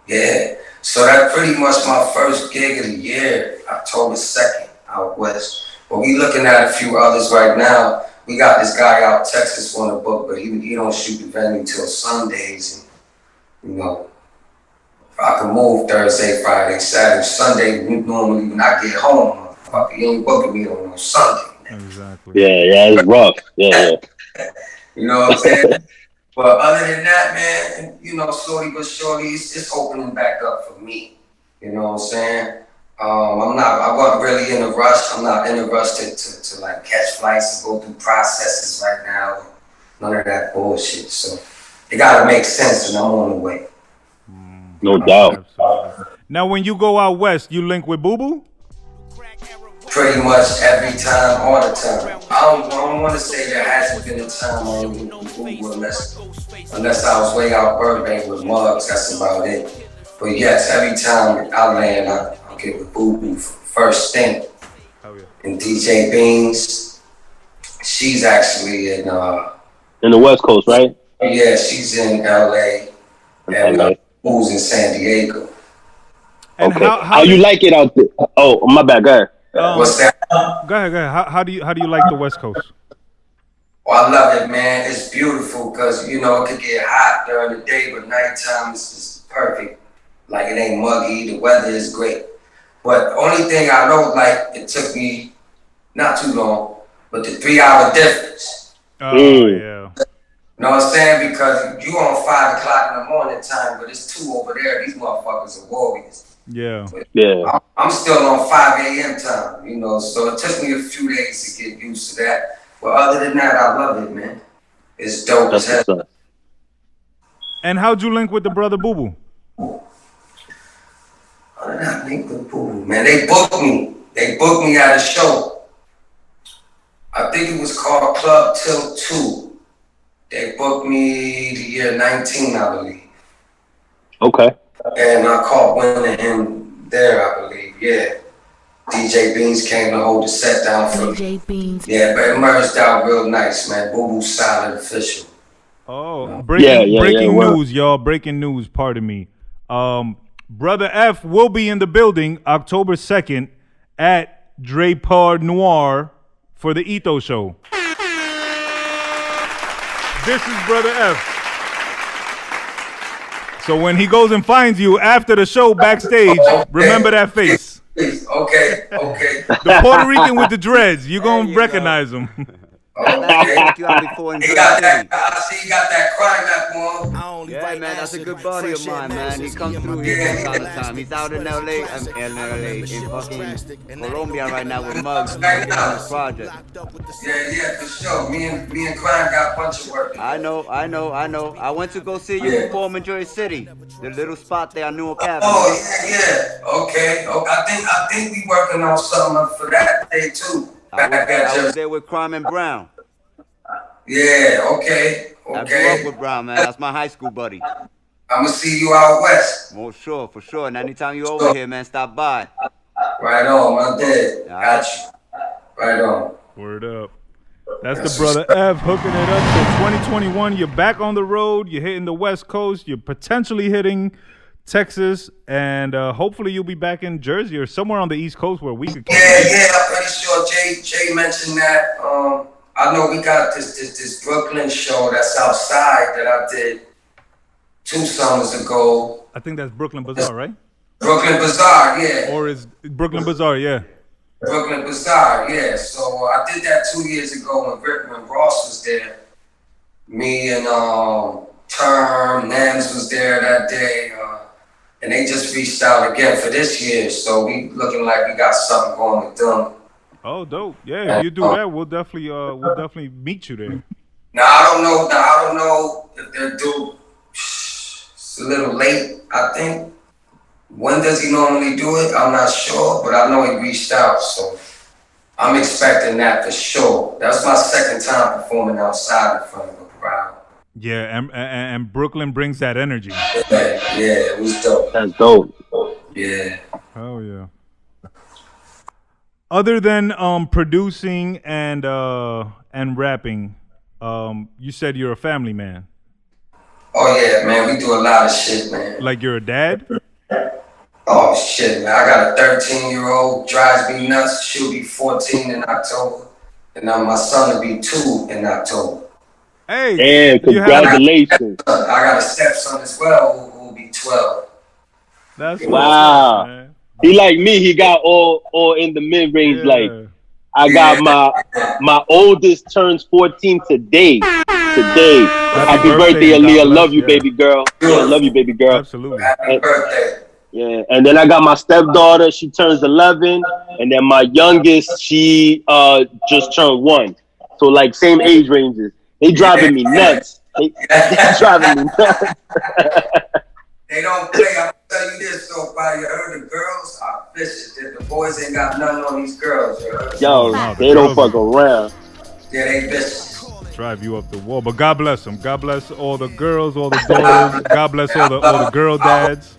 Yeah. So that's pretty much my first gig of the year, October 2nd, out west. But we looking at a few others right now. We got this guy out Texas on the book, but he don't shoot the venue till Sundays. And, I can move Thursday, Friday, Saturday, Sunday. Normally when I get home, you ain't booking me on no Sunday. Exactly. Yeah, it's rough. Yeah. You know what I'm saying? But other than that, man, slowly but surely, it's opening back up for me. You know what I'm saying? I wasn't really in a rush. I'm not in a rush to like catch flights and go through processes right now. None of that bullshit. So it gotta make sense, and I'm on the way. No doubt. Absolutely. Now, when you go out west, you link with Boo Boo? Pretty much every time, all the time. I don't want to say there hasn't been a time I ain't with Boo unless I was way out Burbank with Muggs. That's about it. But yes, every time I land, I'll get with Boo Boo first thing. Oh, yeah. And DJ Beans, she's actually in the West Coast, right? Yeah, she's in LA, and Boo's in San Diego. And okay. How you like it out there? Oh, my bad. Go ahead. What's that? Go ahead. How do you like the West Coast? Well, I love it, man. It's beautiful because, you know, it could get hot during the day, but nighttime is just perfect. Like, it ain't muggy. The weather is great. But the only thing I know, like, it took me not too long, but the 3-hour difference. Oh, yeah. You know what I'm saying? Because you on 5 o'clock in the morning time, but it's 2 over there. These motherfuckers are warriors. Yeah. Yeah. I'm still on 5 a.m. time, you know, so it took me a few days to get used to that. But other than that, I love it, man. It's dope as hell. And how'd you link with the brother Boo Boo? How did I link with Boo Boo? Man, they booked me. They booked me at a show. I think it was called Club Till 2. They booked me the year 19, I believe. Okay. And I caught wind of him there, I believe, yeah. DJ Beans came to hold the set down for me. DJ Beans. Yeah, but it merged out real nice, man. Boo Boo solid official. Oh, breaking news, y'all. Breaking news, pardon me. Brother F will be in the building October 2nd at Draper Noir for the Ito show. This is Brother F. So when he goes and finds you after the show backstage, remember that face. Okay. The Puerto Rican with the dreads. You're going to recognize him. Okay. He got that, I see he got that crime map on. Yeah, man, that's a good buddy of mine, man. He comes through here from time to time. He's out in LA, in fucking Colombia right now with Muggs working on this project. Yeah, for sure. Me and Crime got a bunch of work. I know. I went to go see you perform in Jersey City, the little spot there on Newark Avenue. Oh, yeah. Okay. I think we working on something for that day, too. I was there with Crime and Brown. Yeah, okay. I grew up with Brown, man. That's my high school buddy. I'm gonna see you out west. For sure. And anytime you're over here, man, stop by. Right on, my dad. Got you. Right on. Word up. That's the brother F hooking it up. So 2021, you're back on the road. You're hitting the West Coast. You're potentially hitting Texas, and hopefully you'll be back in Jersey or somewhere on the East Coast where we could. Yeah. I'm pretty sure Jay mentioned that. I know we got this Brooklyn show that's outside that I did 2 summers ago. I think that's Brooklyn Bazaar, right? Brooklyn Bazaar, yeah. Or is Brooklyn Bazaar, yeah. Brooklyn Bazaar, yeah. So I did that 2 years ago when Ross was there. Me and Term, Nams was there that day. And they just reached out again for this year. So we looking like we got something going with them. Oh, dope. Yeah, if you do that, we'll definitely meet you there. Now I don't know if they're due. It's a little late, I think. When does he normally do it? I'm not sure, but I know he reached out, so I'm expecting that for sure. That's my second time performing outside in front of a crowd. Yeah, and Brooklyn brings that energy. Yeah, it was dope. That's dope. Yeah. Oh yeah. Other than producing and rapping, you said you're a family man. Oh yeah, man, we do a lot of shit, man. Like you're a dad? Oh shit, man. I got a 13-year-old, drives me nuts. She'll be 14 in October. And now my son will be 2 in October. Hey, and congratulations. I got a stepson as well who will be 12. That's wow. Up, man. He like me, he got all in the mid-range. Yeah. Like I got my oldest turns 14 today. Happy birthday, Aaliyah. Love you, baby girl. Yeah, love you, baby girl. Absolutely. Happy birthday. Yeah, and then I got my stepdaughter. She turns 11, and then my youngest, she just turned 1. So like same age ranges. They driving me nuts. They driving me nuts. They don't play. I'll tell you this though, buddy. You heard the girls are vicious. The boys ain't got nothing on these girls. You heard? Yo, No, they don't girls- fuck around. Yeah, they vicious. Drive you up the wall. But God bless them. God bless all the girls, all the daughters. God bless all the girl dads.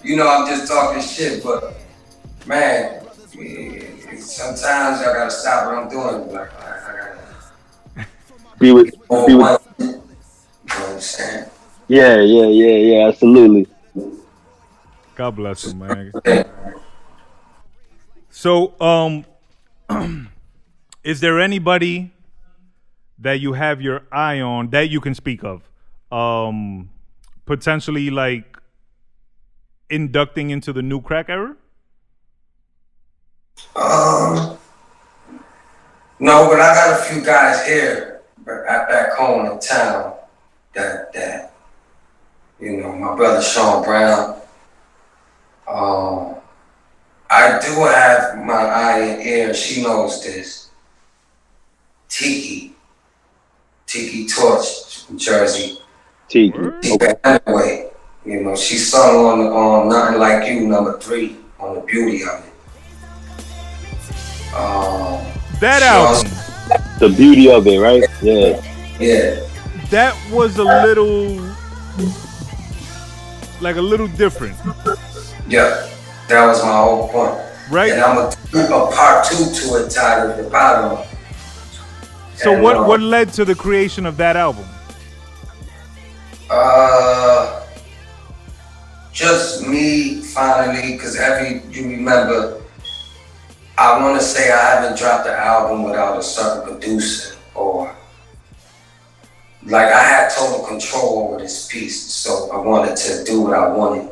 You know, I'm just talking shit, but man, sometimes I gotta stop what I'm doing. Like, I gotta Be with. you know what I'm saying? Yeah, absolutely. God bless them, man. So, is there anybody that you have your eye on that you can speak of? Potentially like inducting into the new crack era? No, but I got a few guys here back home in town that you know, my brother Sean Brown. I do have my eye and ear, she knows this. Tiki Torch from Jersey. Tiki. Okay. Anyway, you know, she sung on Nothing Like You, #3 on The Beauty of It. That album. The beauty of it, right? Yeah. Yeah. That was a little different. Yeah. That was my whole point. Right. And I'm gonna do a part 2 to it titled The Bottom. So what led to the creation of that album? Just me finally, because you remember, I want to say I haven't dropped the album without a certain producer, or like I had total control over this piece, so I wanted to do what I wanted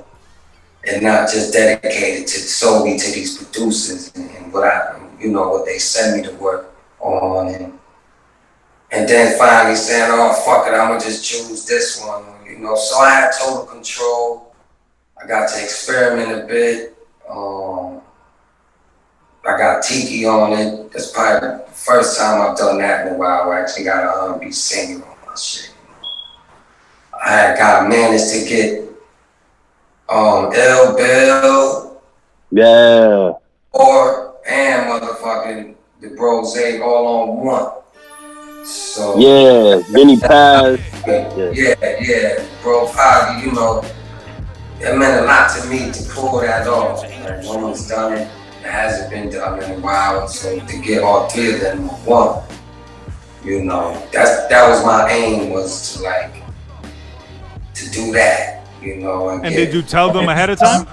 and not just dedicate it solely to these producers and what they send me to work on, and then finally saying, oh fuck it, I'm gonna just choose this one, you know. So I had total control. I got to experiment a bit. I got Tiki on it. That's probably the first time I've done that in a while. I actually got a R&B singer on my shit. I got managed to get L Bill, Yeah. and motherfucking the Brose all on one. So Yeah. Vinny Paz. yeah, Bro Poggy, you know, it meant a lot to me to pull that off. Like, no one's done it. It hasn't been done in a while, so to get all 3 of them on one, you know, that was my aim, was to do that, you know. And did you tell them ahead of time?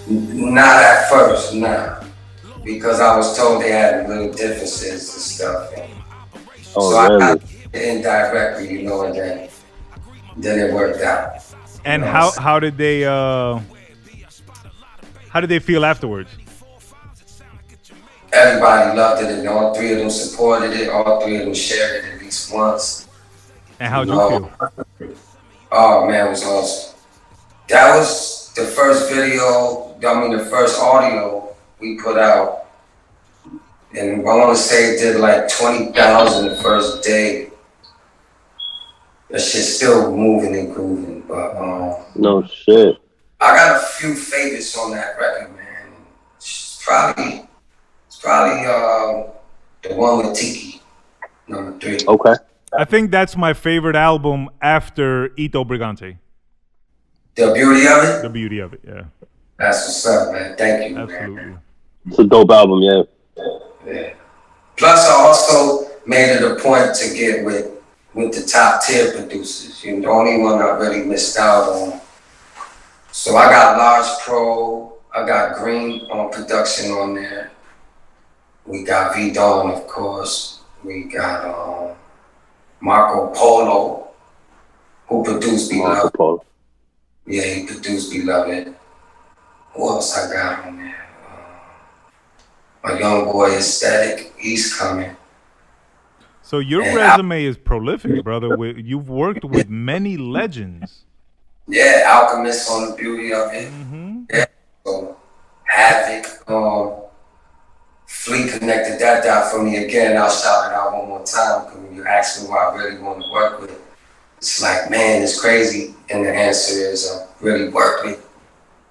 Not at first, nah, because I was told they had little differences and stuff. Oh, so really? I got it indirectly, you know, and then it worked out. And how did they feel afterwards? Everybody loved it, and all 3 of them supported it. All 3 of them shared it at least once. And how'd you feel? Oh man, it was awesome. That was the first the first audio we put out. And I want to say it did like 20,000 the first day. That shit's still moving and grooving, but No shit. I got a few favorites on that record, man. It's probably the one with Tiki, #3. Okay. I think that's my favorite album after Ito Brigante. The Beauty of It? The Beauty of It, yeah. That's what's up, man. Thank you, Absolutely. man. It's a dope album, yeah. Yeah. Plus, I also made it a point to get with the top tier producers. You know, the only one I really missed out on. So I got Large Pro, I got Green on production on there. We got V Dawn, of course. We got Marco Polo, who produced Beloved. Polo. Yeah, he produced Beloved. Who else I got on there? My young boy Aesthetic, he's coming. So your resume is prolific, brother. You've worked with many legends. Yeah, Alchemist on The Beauty of It. Mm-hmm. Yeah, so Havoc, Fleet connected that down for me again. I'll shout it out one more time because when you ask me who I really want to work with, it's like, man, it's crazy. And the answer is really worked with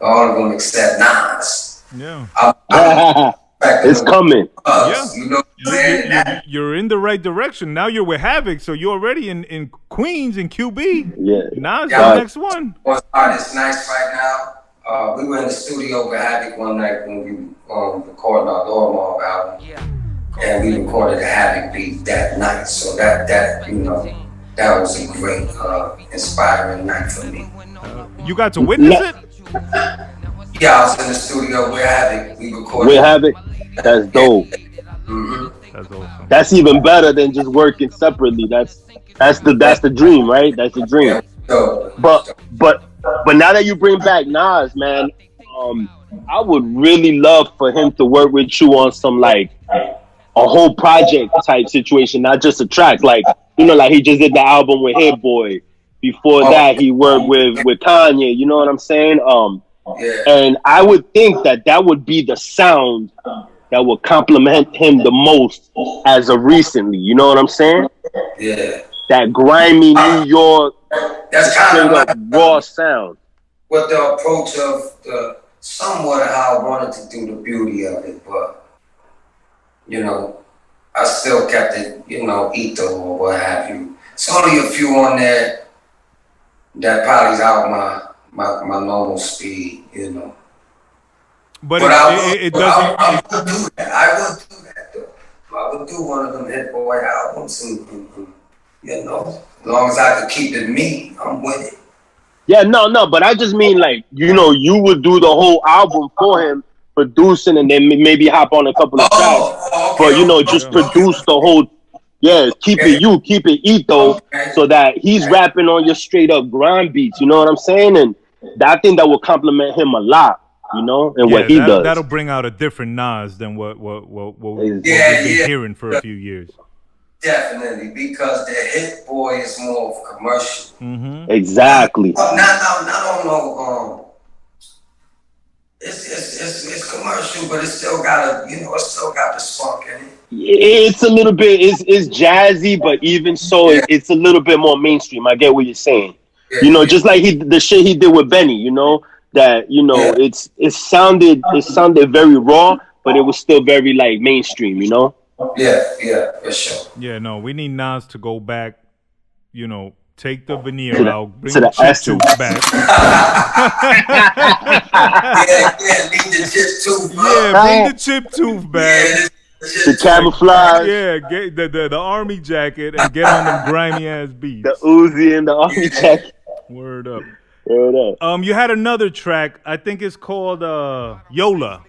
all of them except Nas. Yeah. It's coming. Yeah. You know what I'm saying? You're in the right direction. Now you're with Havoc, so you're already in Queens and QB. Yeah. Nas the next one. It's nice right now. We were in the studio with Havoc one night when we recording our Law Mob album. And we recorded a Havoc beat that night. So that you know, that was a great inspiring night for me. You got to witness it? Yeah, I was in the studio with Havoc. We recorded. With Havoc? That's dope. Mm-hmm. That's awesome. That's even better than just working separately. That's the dream, right? That's the dream. But now that you bring back Nas, man, I would really love for him to work with you on some like a whole project type situation, not just a track. Like, you know, like he just did the album with Hit Boy. Before that, he worked with Kanye. You know what I'm saying? And I would think that would be the sound that would complement him the most as of recently. You know what I'm saying? Yeah. That grimy New York, that's kind of like raw sound. With the approach of the somewhat of how I wanted to do the beauty of it, but you know, I still kept it, you know, Outta or what have you. It's only a few on there that probably's out my normal speed, you know. But it doesn't. I would do that. I would do that though. I would do one of them Hit Boy albums, and you know, as long as I could keep it me, I'm with it. Yeah, no, but I just mean like, you know, you would do the whole album for him, producing, and then maybe hop on a couple of tracks. Okay, but you know, just produce the whole. Yeah, keep it Outta, so that he's rapping on your straight up grind beats. You know what I'm saying? And I think that will compliment him a lot. You know, and what he does. That'll bring out a different Nas than what we've been hearing for a few years. Definitely, because the Hit Boy is more of commercial. Mm-hmm. Exactly. Not on it's commercial, but it's still got the spunk in it. It's a little bit. It's jazzy, but even so, it's a little bit more mainstream. I get what you're saying. Yeah, you know, just like the shit he did with Benny. You know that. You know, it sounded very raw, but it was still very like mainstream. You know. Yeah, for sure. Yeah, no, we need Nas to go back. You know, take the veneer out, bring to the chip essence tooth back. Leave the chip tooth. Bring the chip tooth back. The camouflage. Yeah, get the army jacket and get on them grimy ass beats. The Uzi and the army jacket. Word up. Word up. You had another track. I think it's called Yola.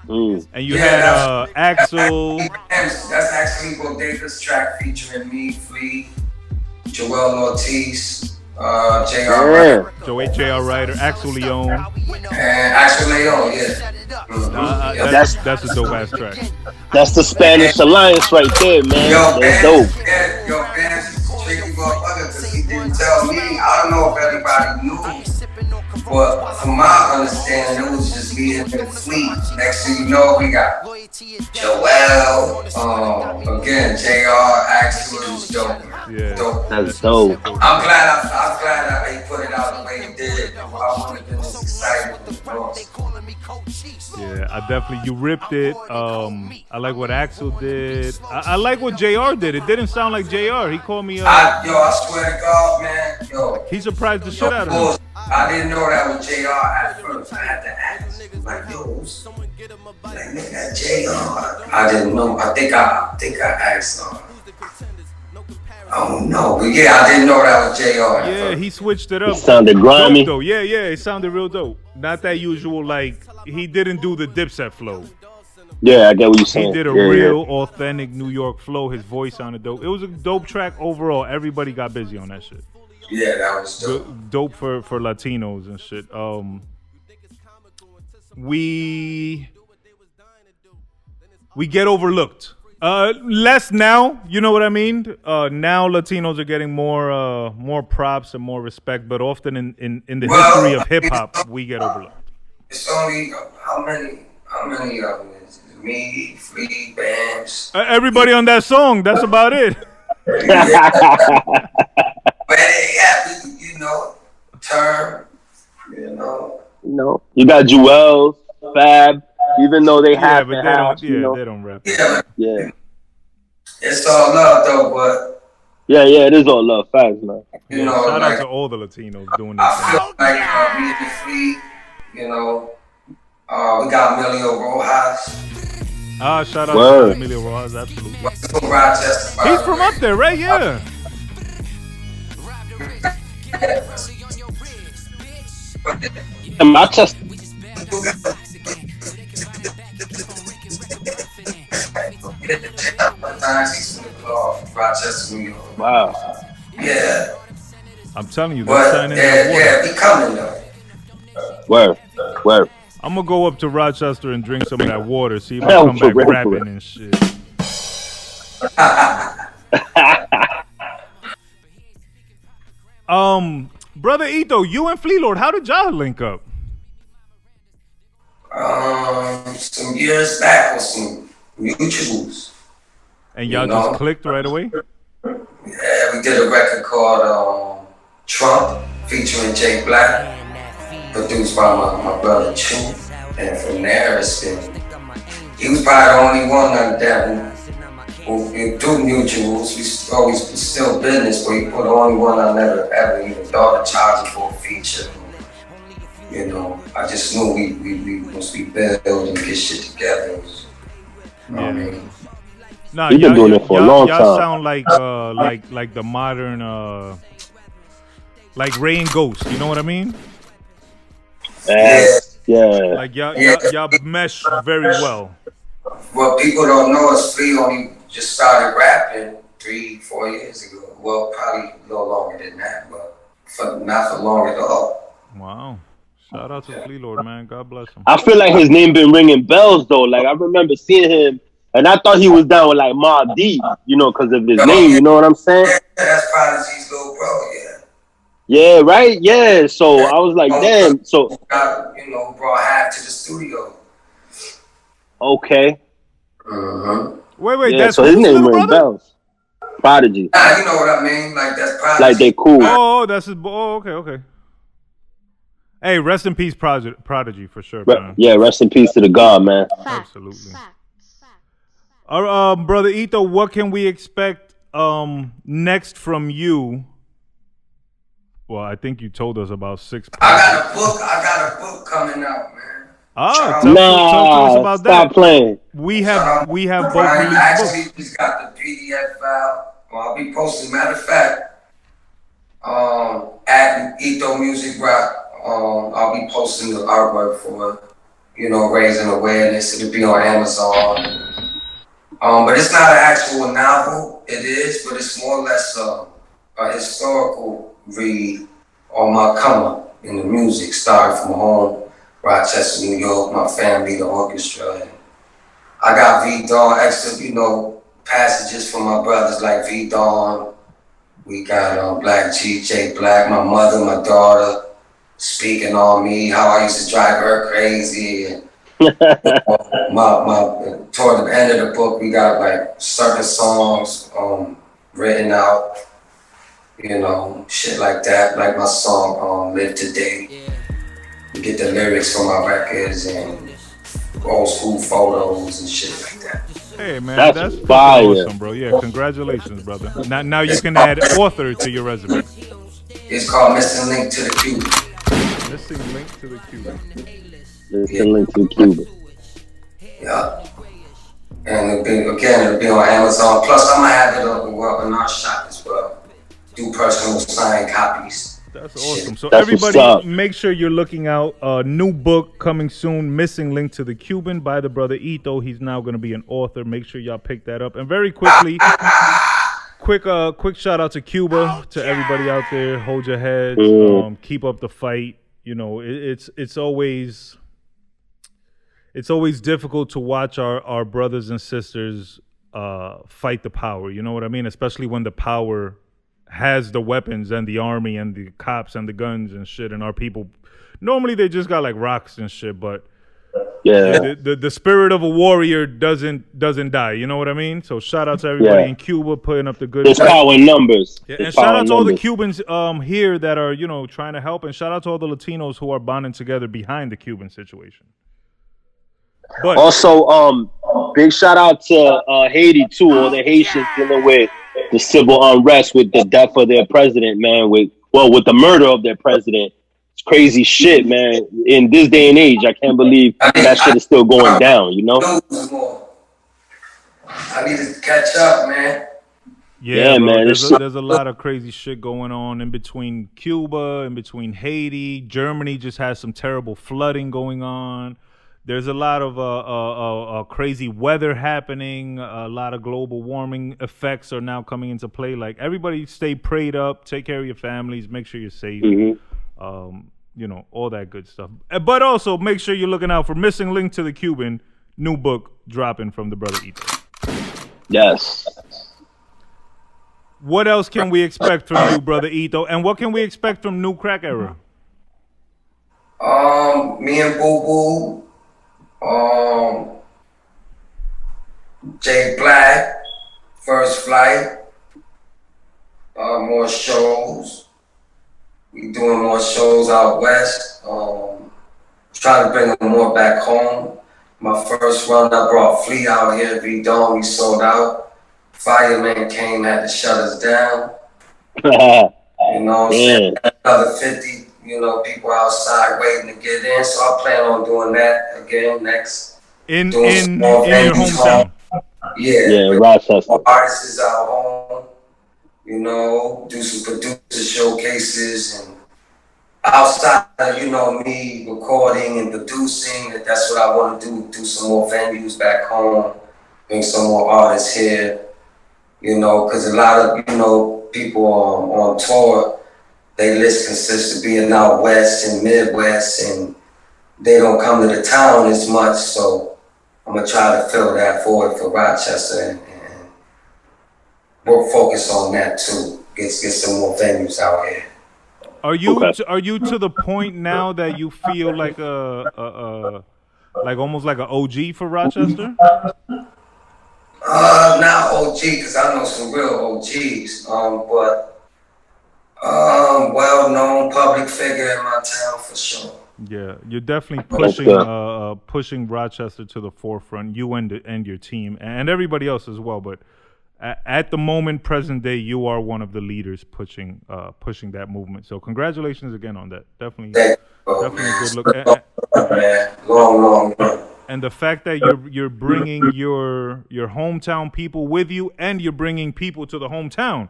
And you had Axel. That's actually Bodega's track featuring me, Flea, Joel Ortiz, J.R. Ryder, Axel Leon. And Axel Leon, That's a dope ass track. That's the Spanish Alliance right there, man. That's dope. Burnz is tricky motherfucker because he didn't tell me. I don't know if everybody knew. But from my understanding, it was just me and the Fleet. Next thing you know, we got Joel, again, JR, Axel, was dope. Yeah, dope. That's dope. I'm glad he put it out the way he did. I wouldn't have been as excited as it was. Yeah, you ripped it. I like what Axel did. I like what JR did. It didn't sound like JR. He called me. I swear to God, man. He surprised the shit out of me. I didn't know that was JR at first. I had to ask. Like, nigga, that JR. I didn't know. I think I asked I don't know. But I didn't know that was JR. Yeah, he switched it up. It sounded grimy. Dope, yeah, it sounded real dope. Not that usual, like, he didn't do the Dipset flow. Yeah, I get what you're saying. He did a real, authentic New York flow. His voice sounded dope. It was a dope track overall. Everybody got busy on that shit. Yeah, that was dope. Dope for Latinos and shit. We get overlooked. Less now, you know what I mean? Now Latinos are getting more props and more respect, but often in the history of hip hop, we get overlooked. It's only how many of them is it? Me, Flea, Burnz. Everybody on that song. That's about it. know, Term, you know. You got Jewels, Fab, even though they have but to they have, don't. They don't rap. Yeah. It's all love though, but Yeah, it is all love, facts, man. you know, shout like, out to all the Latinos doing this. I feel like we in the free, you know. We got Emilio Rojas. Shout out to Emilio Rojas, absolutely. From Rochester. He's from up there, right? Yeah. And Rochester. Rochester, New York. Wow. Yeah. I'm telling you, they're signing that water. Yeah, he coming though. Word. I'm gonna go up to Rochester and drink some of that water. See if I come back rapping and shit. Brother Ito, you and Flea Lord, how did y'all link up? Some years back with some mutuals. And y'all just clicked right away? Yeah, we did a record called Trump featuring Jay Black, produced by my brother Chu. And from there, it's been, he was probably the only one like that who do mutuals. We always still business, but he was the only one I never ever even thought of charging for a feature. You know, I just knew we must be build and get shit together. You know what I mean? Nah, you've been doing it for a long time. Y'all sound like the modern like Ray and Ghost. You know what I mean? Yeah. Like y'all mesh very well. What people don't know is Flea only just started rapping 3-4 years ago. Well, probably a little longer than that, but not for long at all. Wow. Shout out to Flea Lord, man. God bless him. I feel like his name been ringing bells though. Like I remember seeing him, and I thought he was down with like Mobb Deep, you know, because of his name. You know what I'm saying? Yeah, that's Prodigy's little bro. Yeah. Yeah. Right. Yeah. So I was like, damn. So you know, brought half to the studio. Okay. Wait. Yeah, That's so his name little ring brother? bells. Prodigy. Nah, you know what I mean? Like that's Prodigy. Like they cool. Oh, that's his. Oh, okay. Hey, rest in peace, Prodigy, for sure, man. Yeah, rest in peace to the God, man. Absolutely. Brother Ito, what can we expect next from you? Well, I think you told us about 6 I got a book coming out, man. Talk to us about stop that. playing. We have both released actually books. just got the PDF file. Well, I'll be posting. Matter of fact, at Ito Music Rock, I'll be posting the artwork for, you know, raising awareness. It'll be on Amazon. But it's not an actual novel. It is, but it's more or less a historical read on my come up in the music, starting from home, Rochester, New York, my family, the orchestra. And I got V Dawn, extra, you know, passages from my brothers like V Dawn. We got Black G, J Black, my mother, my daughter, speaking on me, how I used to drive her crazy. And toward the end of the book, we got like certain songs written out, you know, shit like that, like my song Live Today. You get the lyrics from my records and old school photos and shit like that. Hey man, that's fire. Awesome, bro. Yeah, congratulations, brother. Now you can add author to your resume. It's called Missing Link to the Cuban. Missing Link to the Cuban. Missing Link to the Cuban. Yeah. And it'll be on Amazon. Plus, I'm gonna have it in our shop as well. Do personal signed copies. That's awesome. So That's everybody, make sure you're looking out. A new book coming soon, Missing Link to the Cuban by the brother Ito. He's now going to be an author. Make sure y'all pick that up. And very quickly, quick shout out to Cuba, to everybody out there. Hold your heads. Keep up the fight. You know, it's always difficult to watch our brothers and sisters fight the power. You know what I mean? Especially when the power has the weapons and the army and the cops and the guns and shit, and our people normally they just got like rocks and shit, but Yeah. The spirit of a warrior doesn't die. You know what I mean? So shout out to everybody in Cuba putting up the good. There's power in numbers. Yeah, and shout out to all the Cubans here that are trying to help, and shout out to all the Latinos who are bonding together behind the Cuban situation. But also, big shout out to Haiti too. All the Haitians dealing with the civil unrest with the death of their president, man. With the murder of their president. It's crazy shit, man. In this day and age, I can't believe that shit is still going down, you know? I need to catch up, man. Yeah, man. There's a lot of crazy shit going on in between Cuba, in between Haiti. Germany just has some terrible flooding going on. There's a lot of crazy weather happening. A lot of global warming effects are now coming into play. Like, everybody stay prayed up, take care of your families, make sure you're safe. Mm-hmm. All that good stuff. But also make sure you're looking out for Missing Link to the Cuban, new book dropping from the brother Ito. Yes. What else can we expect from you, brother Ito? And what can we expect from New Crack Era? Me and Boo Boo, Jay Black, First Flight, more shows. We doing more shows out west. Trying to bring them more back home. My first run, I brought Flea out here. V-Dome, we sold out. Fireman came, had to shut us down. You know what I'm saying? Another 50, people outside waiting to get in. So I plan on doing that again next. In your hometown. Yeah, Rochester. Artists out home. Do some producer showcases and outside of, me recording and producing. That's what I want to do some more venues back home, bring some more artists here, because a lot of, people on tour, their list consists of being out west and Midwest, and they don't come to the town as much, so I'm going to try to fill that void for Rochester and we'll focus on that too. Get some more venues out here. Are you to the point now that you feel like like almost like an OG for Rochester? Not OG because I know some real OGs, but well-known public figure in my town for sure. Yeah, you're definitely pushing Rochester to the forefront. You and your team and everybody else as well, but. At the moment, present day, you are one of the leaders pushing that movement. So congratulations again on that. Definitely a good look. Long. And the fact that you're bringing your hometown people with you, and you're bringing people to the hometown.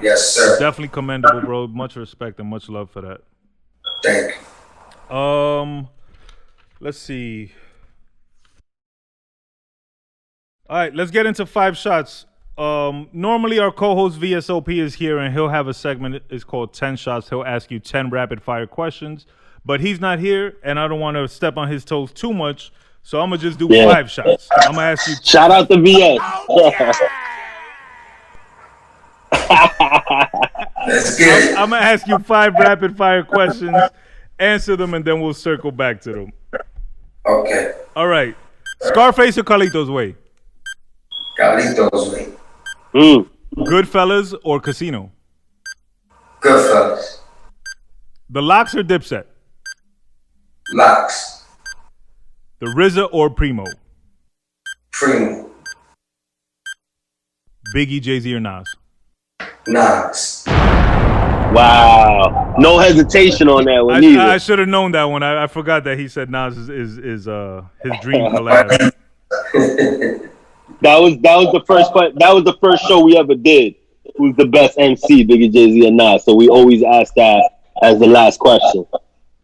Yes, sir. Definitely commendable, bro. Much respect and much love for that. Thank you. Let's see. All right, let's get into 5 shots. Normally our co-host VSOP is here and he'll have a segment. It's called 10 shots. He'll ask you 10 rapid fire questions, but he's not here and I don't want to step on his toes too much. So I'm going to just do 5 shots. I'm going to ask you. Shout out to VS. Let's get it. I'm going to ask you 5 rapid fire questions, answer them, and then we'll circle back to them. Okay. All right. Scarface or Carlito's Way? Carlito's Way. Goodfellas or Casino? Goodfellas. The Lox or Dipset? Lox. The RZA or Primo? Primo. Biggie, Jay-Z or Nas? Nas. Wow. No hesitation on that one either. I should have known that one. I forgot that he said Nas is his dream collab. That was the first show we ever did. Who's the best MC, Biggie, Jay-Z, or Nas? So we always ask that as the last question.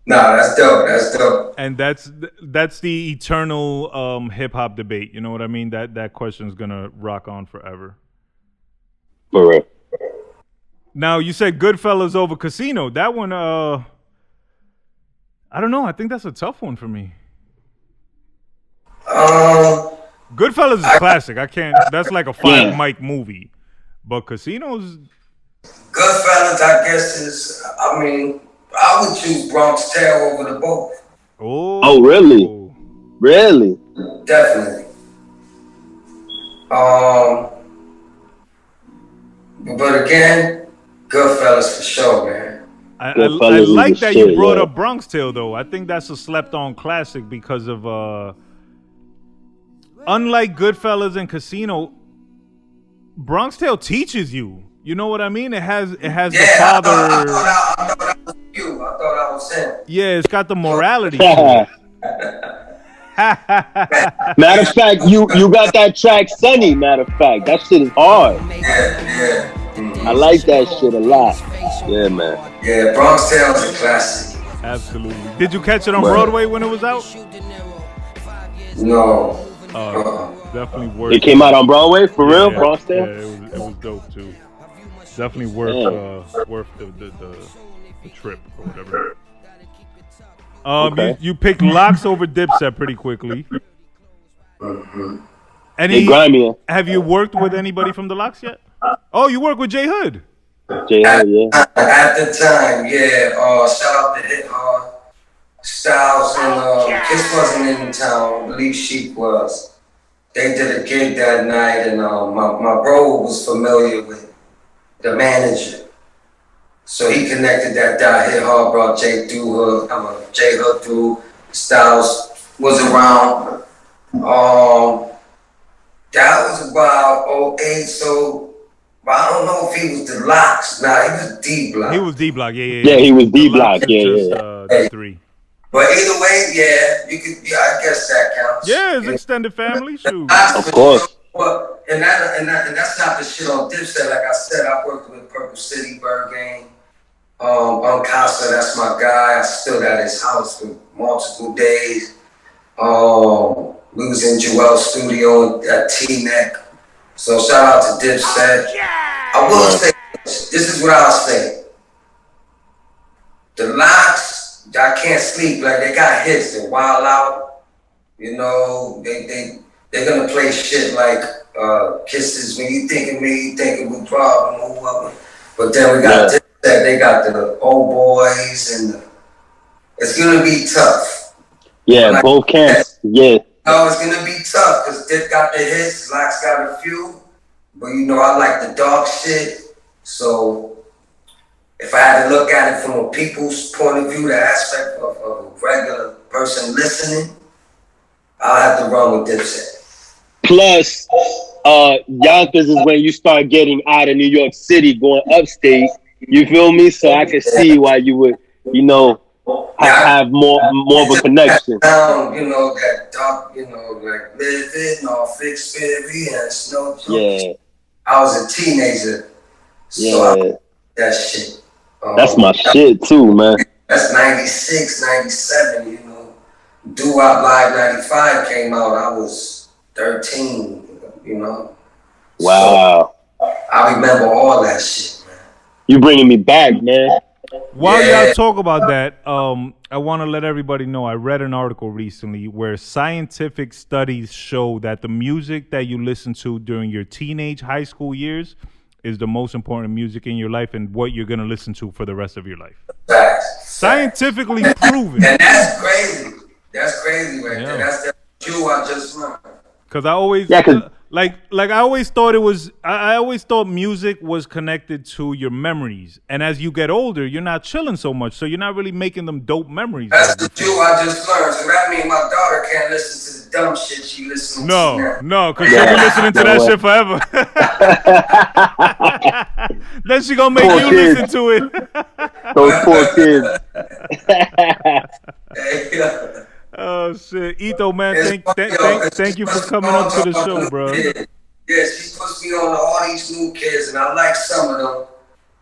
Nah, that's dope. And that's the eternal hip hop debate. You know what I mean? That question's gonna rock on forever. For real. Now you said Goodfellas over Casino. That one, I don't know. I think that's a tough one for me. Goodfellas is classic. I can't. That's like a 5 mic movie. But Casino's Goodfellas, I guess is. I mean, I would choose Bronx Tale over the both. Oh, really? Really? Definitely. But again, Goodfellas for sure, man. I Goodfellas is like the that shit, you brought yeah. up Bronx Tale though. I think that's a slept-on classic because of unlike Goodfellas and Casino, Bronx Tale teaches you. You know what I mean? It has the father. I thought that was you. I thought I was him. Yeah, it's got the morality to it. Matter of fact, you got that track Sunny, matter of fact. That shit is hard. Yeah. Mm-hmm. I like that shit a lot. Yeah, man. Yeah, Bronx Tale is a classic. Absolutely. Did you catch it on Broadway when it was out? No. Definitely worth It came out on Broadway, for real? Bronx Tale? Yeah, it was dope too. Definitely worth the trip or whatever. Okay. You picked Locks over Dipset pretty quickly. Mm-hmm. They grimy. Have you worked with anybody from the Locks yet? Oh, you work with J Hood. J Hood, yeah. At the time, yeah. Shout out to Hit Hard, Styles, and Kiss wasn't in town. I believe Sheik was. They did a gig that night, and my bro was familiar with the manager. So he connected that dot. Hit Hard brought J Hood through. Styles was around. That was about 08, so I don't know if he was the Locks. Nah, he was D Block. He was D Block, yeah. Yeah, he was D Block, yeah. The three. But either way, yeah, I guess that counts. Yeah, it's extended family, shoot. Of course. But and that's not the shit on Dipset. Like I said, I worked with Purple City, Bird Gang, Casa, that's my guy. I stood at his house for multiple days. We was in Joel's studio at T-Neck. So shout out to Dipset. I will say this is what I'll say. The Locks, I can't sleep. Like they got hits. They Wild Out. You know, they're gonna play shit like Kisses. When you think of me, you think of a problem or whatever. But then we got Dipset. They got the Old Boys, and it's gonna be tough. Yeah, like, both camps. Yeah. No, it's gonna be tough because Dip got the hits, Locks got a few, but you know I like the dog shit. So if I had to look at it from a people's point of view, the aspect of a regular person listening, I'll have to run with Dipset. Plus, Yonkers is when you start getting out of New York City, going upstate. You feel me? So I can see why you would, you know, have more of a connection. You know, that dark, you know, like living off experience, no joke. Yeah. I was a teenager, so that shit. That's my shit too, man. That's 96, 97, you know. Doo-Wop Live 95 came out, I was 13, you know. Wow. So, I remember all that shit, man. You bringing me back, man. While y'all talk about that, I want to let everybody know I read an article recently where scientific studies show that the music that you listen to during your teenage high school years is the most important music in your life and what you're going to listen to for the rest of your life. Facts. Scientifically proven. And that's crazy. That's crazy right there. That's the cue I just learned. Because I always... Like I always thought I always thought music was connected to your memories. And as you get older, you're not chilling so much. So you're not really making them dope memories. That's the cue I just learned. So that means my daughter can't listen to the dumb shit she listens to. No, because she'll be listening to that shit forever. Then she gonna make you listen to it. Those poor kids. Oh shit, Ito, man, thank you for coming up to the show, bro. Yeah, she puts me on to all these new kids, and I like some of them.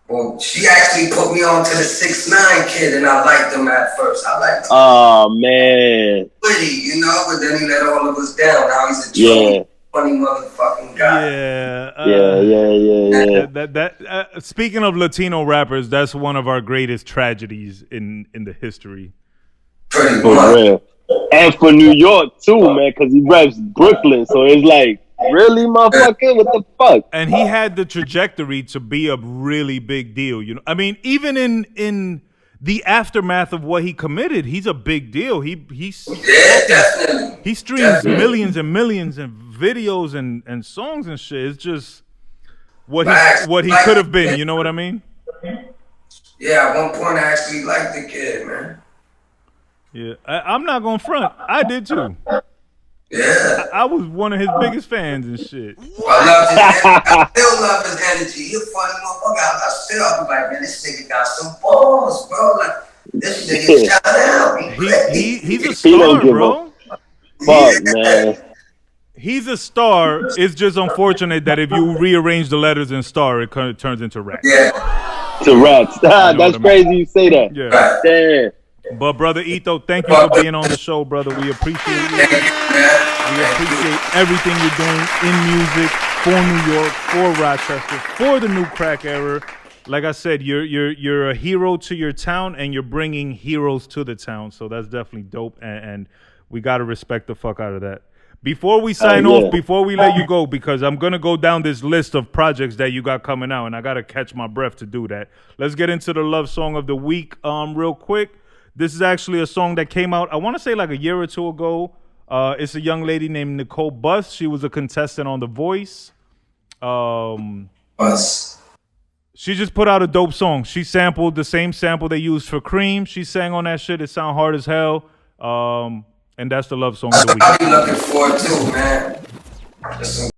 Well, she actually put me on to the 6ix9ine kid, and I liked them at first. I liked him. Oh man. Pretty, you know, but then he let all of us down. Now he's a funny motherfucking guy. Yeah. Speaking of Latino rappers, that's one of our greatest tragedies in the history. Pretty much. Real. And for New York too, man, because he reps Brooklyn, so it's like, really, motherfucker, what the fuck? And he had the trajectory to be a really big deal, you know. I mean, even in the aftermath of what he committed. He's a big deal. He definitely. He streams millions and millions of videos and songs and shit. It's just what he could have been. You know what I mean? Yeah, at one point I actually liked the kid, man. Yeah, I'm not gonna front. I did too. Yeah, I was one of his biggest fans and shit. I love his energy. I still love his energy. He a funny motherfucker. I be like, man, this nigga got some balls, bro. Like, this nigga shout out. He's a star, bro. Fuck, man. He's a star. It's just unfortunate that if you rearrange the letters in star, it kind of turns into rap. Yeah. To rats. That's crazy you say that. Yeah. Damn. But Brother Ito, thank you for being on the show, brother. We appreciate you. We appreciate everything you're doing in music for New York, for Rochester, for the new crack era. Like I said, you're a hero to your town, and you're bringing heroes to the town. So that's definitely dope, and we gotta respect the fuck out of that. Before we sign off, before we let you go, because I'm gonna go down this list of projects that you got coming out, and I gotta catch my breath to do that. Let's get into the love song of the week, real quick. This is actually a song that came out, I want to say like a year or two ago. It's a young lady named Nicole Buss. She was a contestant on The Voice. Buss. She just put out a dope song. She sampled the same sample they used for Cream. She sang on that shit. It sound hard as hell. And that's the love song of the week. I'll be looking forward to, man. Just some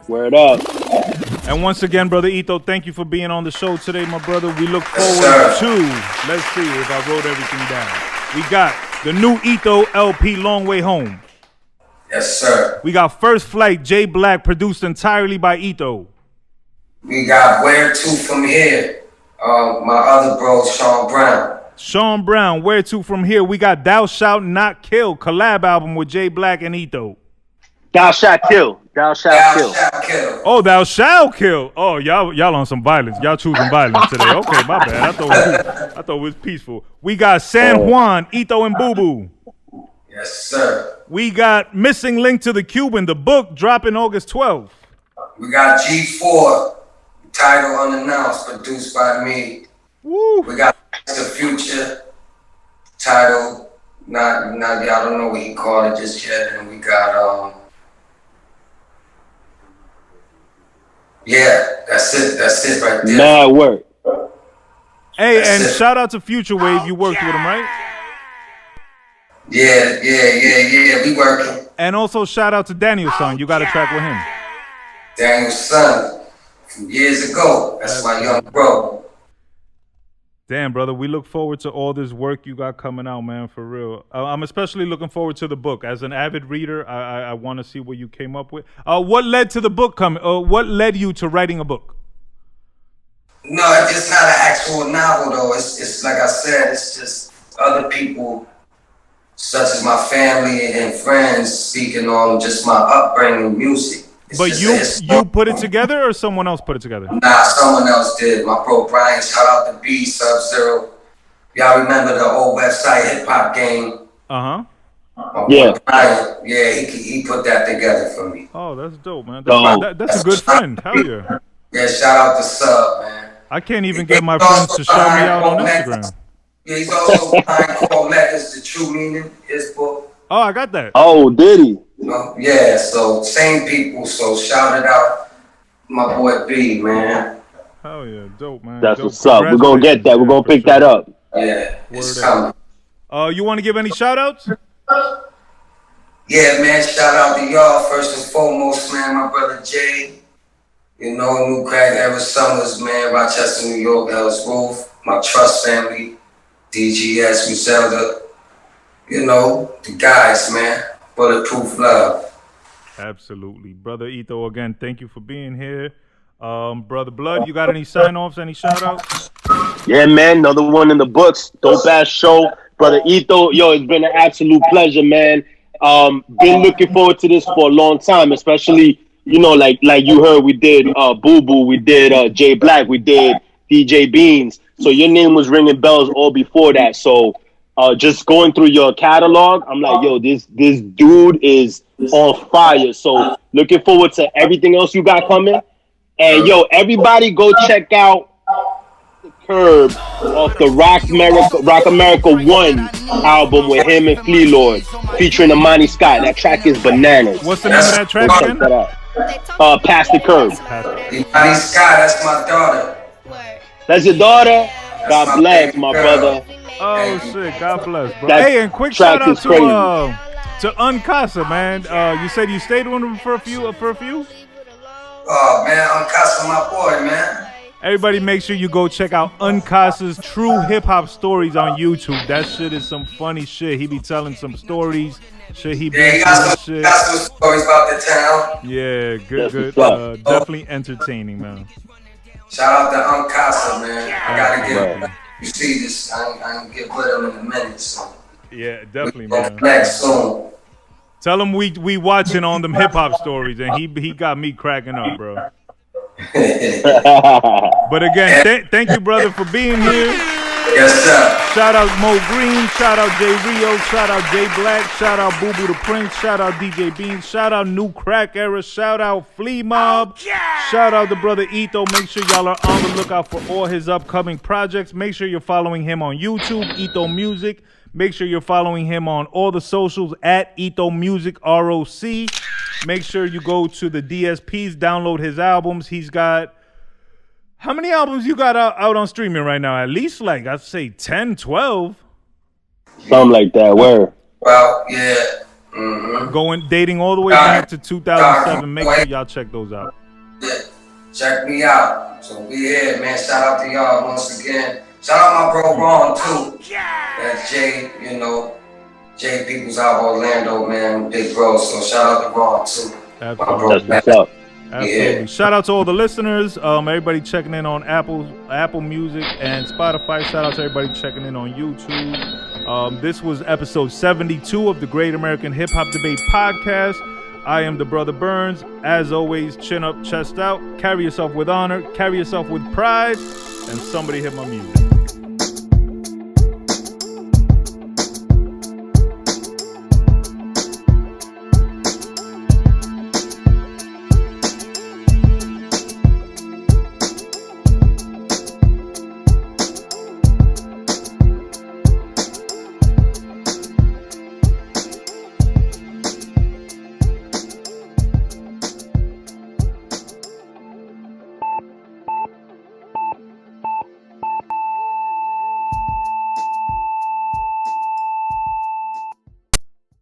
Word up. And once again, Brother Ito, thank you for being on the show today, my brother. We look forward to, let's see if I wrote everything down. We got the new Ito LP, Long Way Home. yes, sir. We got First Flight, J Black, produced entirely by Ito. We got Where To From Here. My other bro, Sean Brown. Sean Brown, Where To From Here. We got Thou Shalt Not Kill, collab album with J Black and Ito. Thou shalt kill. Thou shalt kill. Oh, Thou Shalt Kill. Oh, y'all on some violence. Y'all choosing violence today. Okay, my bad. I thought it was peaceful. We got San Juan, Ito and Boo Boo. Yes, sir. We got Missing Link to the Cuban, the book dropping August 12th. We got G4, title unannounced, produced by me. Woo. We got The Future, title, not I don't know what he called it just yet. And we got yeah, that's it right there. Mad work. Hey, That's and it. shout out to Future Wave. You worked with him, right? Yeah, we working. And also shout out to Daniel's son. You got a track with him. Daniel's son from years ago. That's my young bro. Damn, brother, we look forward to all this work you got coming out, man, for real. I'm especially looking forward to the book. As an avid reader, I want to see what you came up with. What led to the book coming? What led you to writing a book? No, it's not an actual novel, though. It's like I said, it's just other people, such as my family and friends, speaking on just my upbringing, music. But you put it together or someone else put it together? Nah, someone else did. My bro Brian, shout out to B Sub-Zero. Y'all remember the old website Hip Hop Game? Yeah. Brian, yeah, he put that together for me. Oh, that's dope, man. That's a good friend. Hell yeah. Yeah, shout out to Sub, man. I can't even get my friends to show me out on Instagram. Yeah, he's also behind Called Methods, The True Meaning, his book. Oh, I got that. Oh, did he? Yeah, so same people, so shout it out, my boy B, man. Hell yeah, dope, man. That's dope. what's up. We're gonna get that. We're gonna pick that up. Yeah, it's coming. You want to give any shout outs? Yeah, man, shout out to y'all first and foremost, man. My brother Jay, you know, New Crack Era Summers, man, Rochester, New York, Ellis Roof, my Trust family, DGS, Griselda, you know, the guys, man. Bulletproof love. Absolutely. Brother Ito, again, thank you for being here. Brother Blood, you got any sign-offs, any shout-outs? Yeah, man, another one in the books. Dope-ass show. Brother Ito, yo, it's been an absolute pleasure, man. Been looking forward to this for a long time, especially, you know, like you heard, we did Boo Boo, we did Jay Black, we did DJ Beans. So your name was ringing bells all before that. So just going through your catalog, I'm like, yo, this dude is on fire. So looking forward to everything else you got coming. And yo, everybody go check out The Curb off the Rock America 1 album with him and Flea Lord featuring Amani Scott. That track is bananas. What's the name of that track again? Past the Curb. Amani Scott, that's my daughter. That's your daughter? God bless, my brother. Oh shit, God bless, bro. That Hey, and quick track shout out is crazy. to Uncasa, man. You said you stayed with him for a few? Oh man, I'm cussing my boy, man. Everybody make sure you go check out Uncasa's True Hip Hop Stories on YouTube. That shit is some funny shit. He be telling some stories. Shit, he got some stories about the town. Yeah, good. Definitely entertaining, man. Shout out to Uncasa, man. I gotta get you see this. I can get with him in a minute, so. Yeah, definitely, man. Next soon. Tell him we watching on them hip hop stories, and he got me cracking up, bro. But again, thank you, brother, for being here. Yes, sir. Shout out Mo Green, shout out Jay Rio, shout out Jay Black, shout out Boo Boo the Prince, shout out DJ Beans, shout out New Crack Era, shout out Flea Mob, shout out the brother Ito. Make sure y'all are on the lookout for all his upcoming projects. Make sure you're following him on YouTube, Ito Music. Make sure you're following him on all the socials at Ito Music ROC. Make sure you go to the DSPs, download his albums. He's got, how many albums you got out on streaming right now? At least like, I'd say 10, 12. Something like that, where? Well, yeah. Mm-hmm. Dating all the way back to 2007. Make sure y'all check those out. Yeah. Check me out. So we here, man. Shout out to y'all once again. Shout out my bro Ron too. That's Jay, you know. Jay Peoples out of Orlando, man. Big bro. So shout out to Ron too. Absolutely. That's what's up. Absolutely. Yeah. Shout out to all the listeners. Everybody checking in on Apple Music and Spotify. Shout out to everybody checking in on YouTube. This was episode 72 of the Great American Hip Hop Debate Podcast. I am the brother Burnz. As always, chin up, chest out. Carry yourself with honor. Carry yourself with pride. And somebody hit my music.